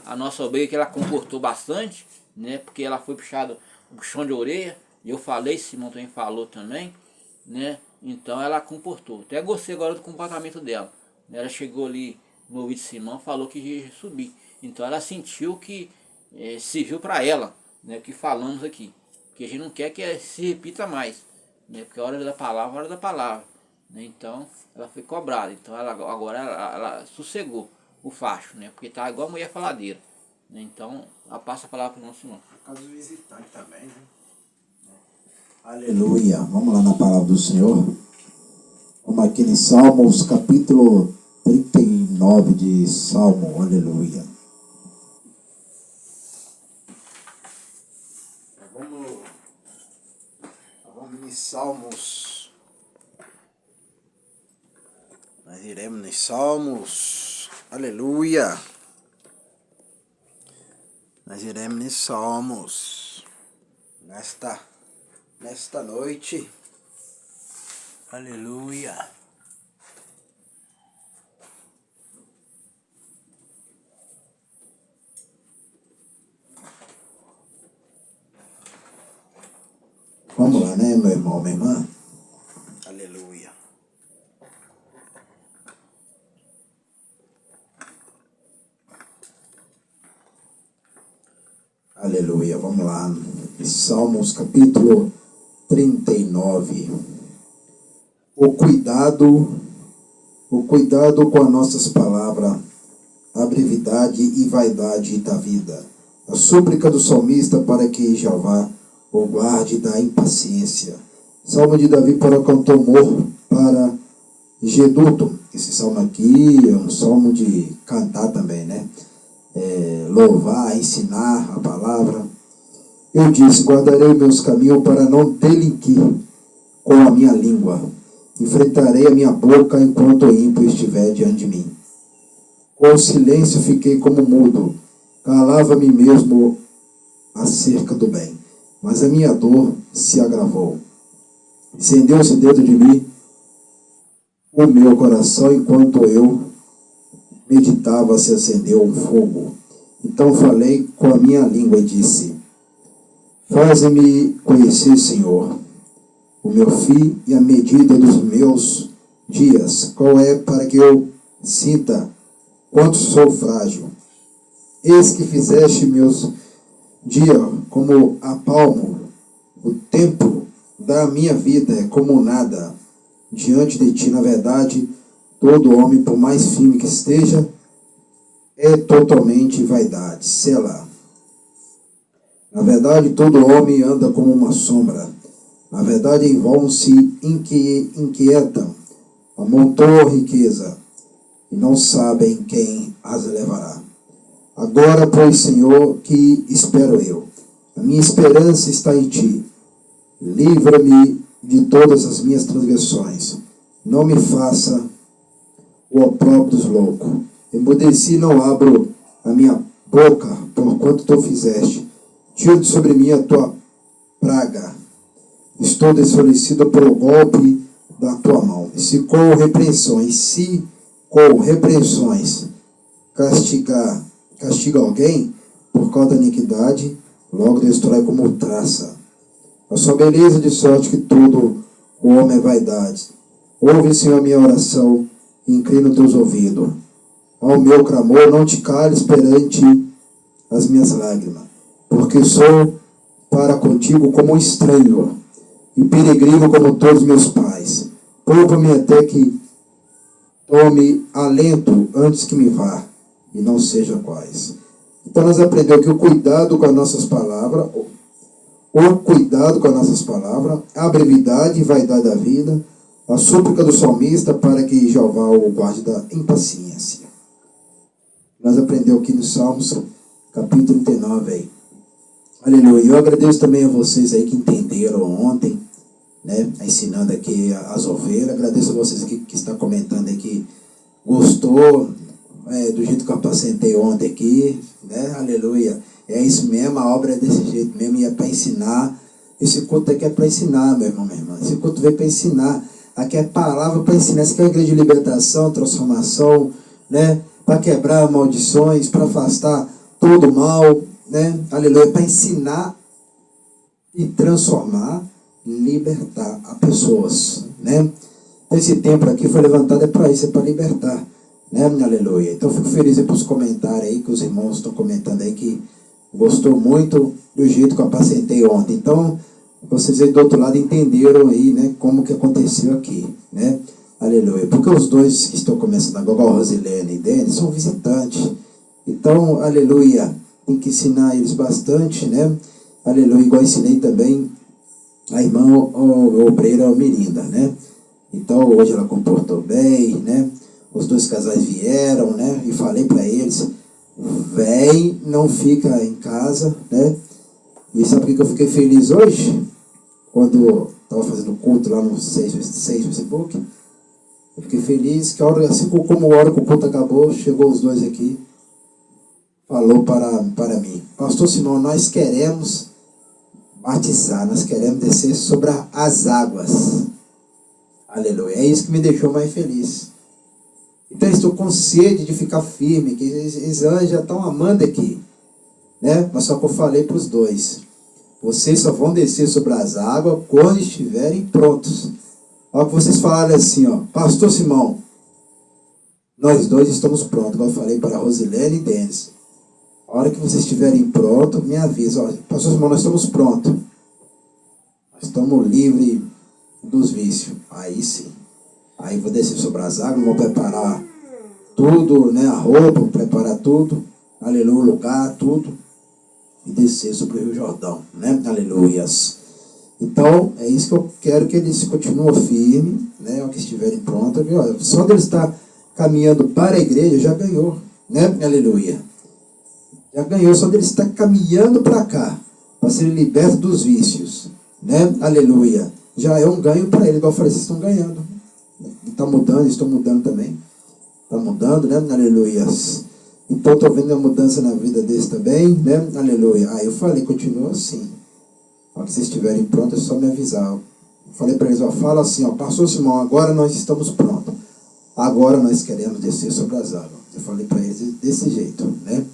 a nossa ovelha que ela comportou bastante, né? Porque ela foi puxada o puxão de orelha. E eu falei, Simão também falou também, né? Então ela comportou. Até gostei agora do comportamento dela. Ela chegou ali no ouvido de Simão, falou que ia subir. Então ela sentiu que serviu para ela, né? O que falamos aqui. Que a gente não quer que se repita mais, né? Porque a hora da palavra, a hora da palavra, né? Então ela foi cobrada. Então agora ela sossegou o facho, né? Porque tá igual a mulher faladeira, né? Então ela passa a palavra para o nosso Simão. Por causa do visitante também, né? Aleluia. Vamos lá na palavra do Senhor. Vamos aqui em Salmos, capítulo 39 de Salmo. Aleluia. Vamos em Salmos. Nós iremos em Salmos. Aleluia. Nós iremos em Salmos. Nesta noite. Aleluia. minha irmã. Aleluia. Aleluia. Vamos lá. Salmos capítulo 39. O cuidado com as nossas palavras, a brevidade e vaidade da vida. A súplica do salmista para que Jeová o guarde da impaciência. Salmo de Davi para o cantor para Geduto. Esse salmo aqui é um salmo de cantar também, né? Louvar, ensinar a palavra. Eu disse, guardarei meus caminhos para não delinquir com a minha língua. Enfrentarei a minha boca enquanto o ímpio estiver diante de mim. Com o silêncio fiquei como mudo, calava-me mesmo acerca do bem. Mas a minha dor se agravou. Acendeu-se dentro de mim o meu coração enquanto eu meditava, se acendeu um fogo. Então falei com a minha língua e disse, faze-me conhecer, Senhor, o meu fim e a medida dos meus dias. Qual é para que eu sinta quanto sou frágil? Eis que fizeste meus dias como a palmo. O tempo da minha vida é como nada diante de ti. Na verdade, todo homem, por mais firme que esteja, é totalmente vaidade. Selá. Na verdade, todo homem anda como uma sombra. Na verdade, em vão se inquietam, amontoam riqueza, e não sabem quem as levará. Agora, pois, Senhor, que espero eu? A minha esperança está em ti. Livra-me de todas as minhas transgressões. Não me faça o opróbrio dos loucos. Emudeci, não abro a minha boca, porquanto tu fizeste. Tira sobre mim a tua praga. Estou desfalecido pelo golpe da tua mão. Se com repreensões castiga alguém por causa da iniquidade, logo destrói como traça. A sua beleza de sorte que todo o homem é vaidade. Ouve, Senhor, a minha oração e inclina os teus ouvidos. Ao meu clamor, não te cales perante as minhas lágrimas, porque sou para contigo como um estranho e peregrino como todos meus pais. Poupa-me até que tome alento antes que me vá, e não seja quais. Então nós aprendemos que o cuidado com as nossas palavras, a brevidade e vaidade da vida, a súplica do salmista para que Jeová o guarde da impaciência. Nós aprendemos aqui no Salmos, capítulo 39 aí. Aleluia. Eu agradeço também a vocês aí que entenderam ontem, né, ensinando aqui as ovelhas. Agradeço a vocês aqui que estão comentando aí que gostou do jeito que eu apacentei ontem aqui, né? Aleluia. É isso mesmo, a obra é desse jeito mesmo, e é para ensinar. Esse culto aqui é para ensinar, meu irmão, minha irmã. Esse culto veio para ensinar. Aqui é palavra para ensinar. Isso aqui é uma igreja de libertação, transformação, né? Para quebrar maldições, para afastar todo o mal, né? Aleluia. Para ensinar e transformar, libertar as pessoas, né? Esse templo aqui foi levantado para isso, é para libertar, né? Aleluia. Então fico feliz aí pelos comentários aí, que os irmãos estão comentando aí que gostou muito do jeito que eu apacentei ontem. Então, vocês aí do outro lado entenderam aí, né, como que aconteceu aqui, né? Aleluia. Porque os dois que estão começando agora, a Rosilene e Denis, são visitantes. Então, aleluia, tem que ensinar eles bastante, né? Aleluia, igual ensinei também a irmã obreira Mirinda, né? Então, hoje ela comportou bem, né? Os dois casais vieram, né? E falei para eles, vem, não fica em casa, né? E sabe por que eu fiquei feliz hoje? Quando estava fazendo culto lá no Facebook, eu fiquei feliz que assim como a hora que o culto acabou, chegou os dois aqui, falou para mim, pastor Simão, nós queremos batizar, nós queremos descer sobre as águas. Aleluia. É isso que me deixou mais feliz. Então eu estou com sede de ficar firme, que os anjos já estão amando aqui, né? Mas só que eu falei para os dois, Vocês só vão descer sobre as águas quando estiverem prontos. Olha que vocês falaram assim, ó, Pastor Simão, nós dois estamos prontos, como eu falei para a Rosilene e Denis. A hora que vocês estiverem prontos, me avisa, ó, Pastor Simão, nós estamos prontos. Nós estamos livres dos vícios. Aí sim. Aí vou descer sobre as águas, vou preparar tudo, né, a roupa, preparar tudo, aleluia, o lugar, tudo, e descer sobre o Rio Jordão, né, aleluias. Então, é isso que eu quero que eles continuem firmes, né, que estiverem prontos, viu? Só de eles estar caminhando para a igreja, já ganhou, né, aleluia. Já ganhou, só de eles estar caminhando para cá, para serem libertos dos vícios, né, aleluia. Já é um ganho para eles, igual eu falei, vocês estão ganhando. Está mudando, estou mudando também. Está mudando, né? Aleluias. Então estou vendo a mudança na vida deles também, né? Aleluia. Aí eu falei, continua assim. Quando vocês estiverem prontos, é só me avisar. Eu falei para eles, ó, fala assim, ó, Pastor Simão, agora nós estamos prontos. Agora nós queremos descer sobre as águas. Eu falei para eles desse jeito, né?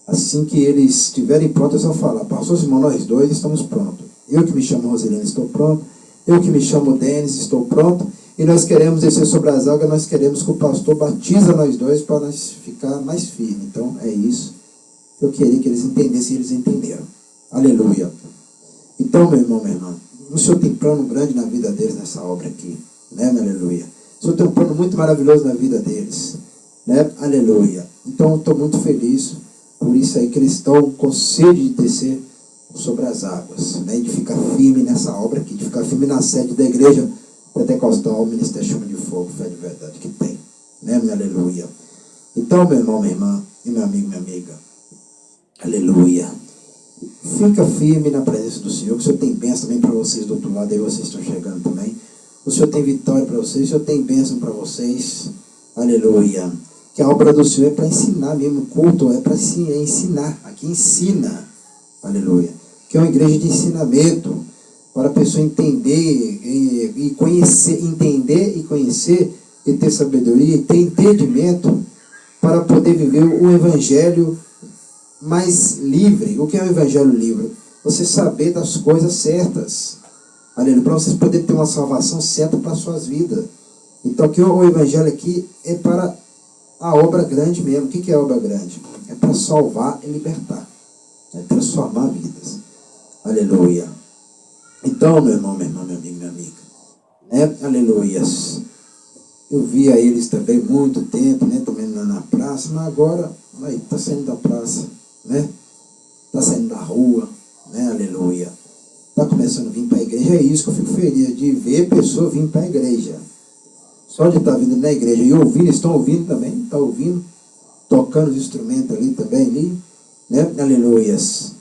Assim que eles estiverem prontos, eu só falar, Pastor Simão, nós dois estamos prontos. Eu que me chamo Rosilene, estou pronto. Eu que me chamo Denis, estou pronto. E nós queremos descer sobre as águas, nós queremos que o pastor batiza nós dois para nós ficar mais firmes. Então, é isso que eu queria que eles entendessem e eles entenderam. Aleluia. Então, meu irmão, minha irmã, o Senhor tem plano grande na vida deles nessa obra aqui. Né? Aleluia. O Senhor tem um plano muito maravilhoso na vida deles. Né? Aleluia. Então, eu estou muito feliz por isso aí que eles estão com sede de descer sobre as águas. Né? De ficar firme nessa obra aqui, de ficar firme na sede da igreja pentecostal, o Ministério Chama de Fogo, Fé de Verdade que tem, né, minha aleluia. Então, meu irmão, minha irmã, e meu amigo, minha amiga, aleluia, fica firme na presença do Senhor, que o Senhor tem bênção também para vocês do outro lado, aí vocês estão chegando também, o Senhor tem vitória para vocês, o Senhor tem bênção para vocês, aleluia, que a obra do Senhor é para ensinar mesmo, o culto é para ensinar, aqui ensina, aleluia, que é uma igreja de ensinamento, para a pessoa entender e conhecer, entender e conhecer, e ter sabedoria, e ter entendimento, para poder viver o evangelho mais livre. O que é o evangelho livre? Você saber das coisas certas. Aleluia. Para vocês poderem ter uma salvação certa para as suas vidas. Então, que o evangelho aqui é para a obra grande mesmo. O que é a obra grande? É para salvar e libertar. É transformar vidas. Aleluia. Então, meu irmão, minha irmã, meu amigo, minha amiga, né? Aleluias. Eu via eles também muito tempo, né? Também na praça, mas agora está saindo da praça, né? Está saindo da rua, né? Aleluia. Está começando a vir para a igreja. É isso que eu fico feliz, de ver pessoas vir para a igreja. Só de estar vindo na igreja e ouvindo, estão ouvindo também, está ouvindo, tocando os instrumentos ali também, ali, né? Aleluias.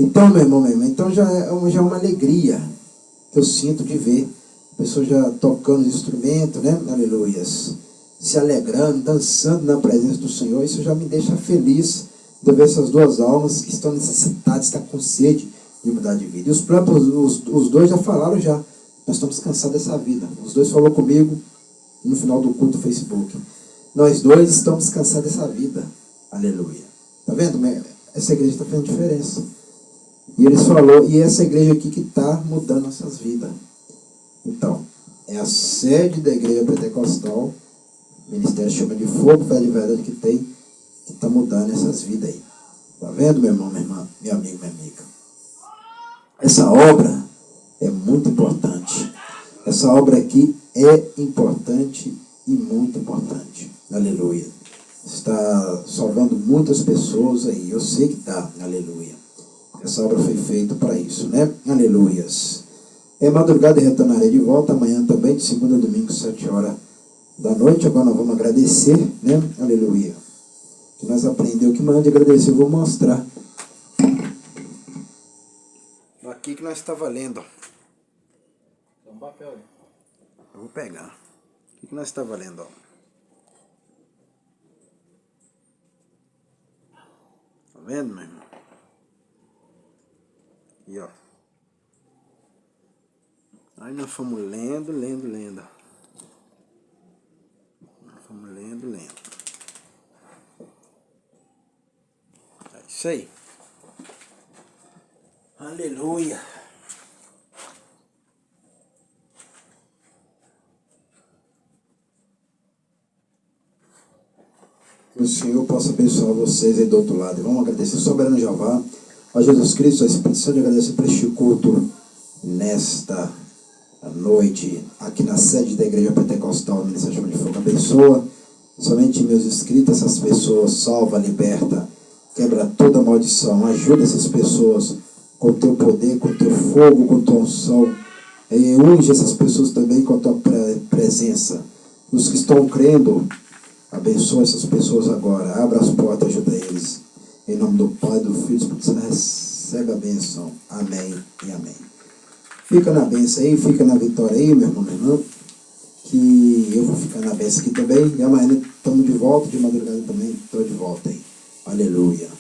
Então, meu irmão, minha irmã, então já é uma alegria que eu sinto de ver a pessoa já tocando os instrumentos, né? Aleluias. Se alegrando, dançando na presença do Senhor. Isso já me deixa feliz de ver essas duas almas que estão necessitadas, estão com sede de mudar de vida. E os próprios, os dois já falaram já. Nós estamos cansados dessa vida. Os dois falaram comigo no final do culto do Facebook. Nós dois estamos cansados dessa vida. Aleluia. Tá vendo? Essa igreja está fazendo diferença. E eles falaram, e essa igreja aqui que está mudando nossas vidas. Então, é a sede da igreja pentecostal, Ministério Chama de Fogo, Fé de Verdade que tem, que está mudando essas vidas aí. Tá vendo, meu irmão, minha irmã, meu amigo, minha amiga? Essa obra é muito importante. Essa obra aqui é importante e muito importante. Aleluia. Está salvando muitas pessoas aí. Eu sei que está. Aleluia. Essa obra foi feita para isso, né? Aleluias. É madrugada e retornarei de volta amanhã também, de segunda a domingo, 7 horas da noite. Agora nós vamos agradecer, né? Aleluia. Que nós aprendemos que manda de agradecer, eu vou mostrar. Aqui que nós estava lendo. Tem um papel aí. Eu vou pegar. O que nós estava lendo, ó? Tá vendo, meu irmão? E ó. Aí nós fomos lendo. Nós fomos lendo. É isso aí. Aleluia. Que o Senhor possa abençoar vocês aí do outro lado. E vamos agradecer ao soberano Jeová, a Jesus Cristo, a Espírito Santo, e agradecer por este culto nesta noite, aqui na sede da Igreja Pentecostal, Ministério Chama de Fogo. Abençoa somente meus inscritos, essas pessoas, salva, liberta, quebra toda maldição, ajuda essas pessoas com o teu poder, com o teu fogo, com a tua unção. E unge essas pessoas também com a tua presença. Os que estão crendo, abençoa essas pessoas agora. Abra as portas, ajuda eles. Em nome do Pai, do Filho e do Espírito Santo, recebe a bênção. Amém e amém. Fica na bênção aí, fica na vitória aí, meu irmão, minha irmã. Que eu vou ficar na bênção aqui também. E amanhã estamos de volta, de madrugada também. Estou de volta aí. Aleluia.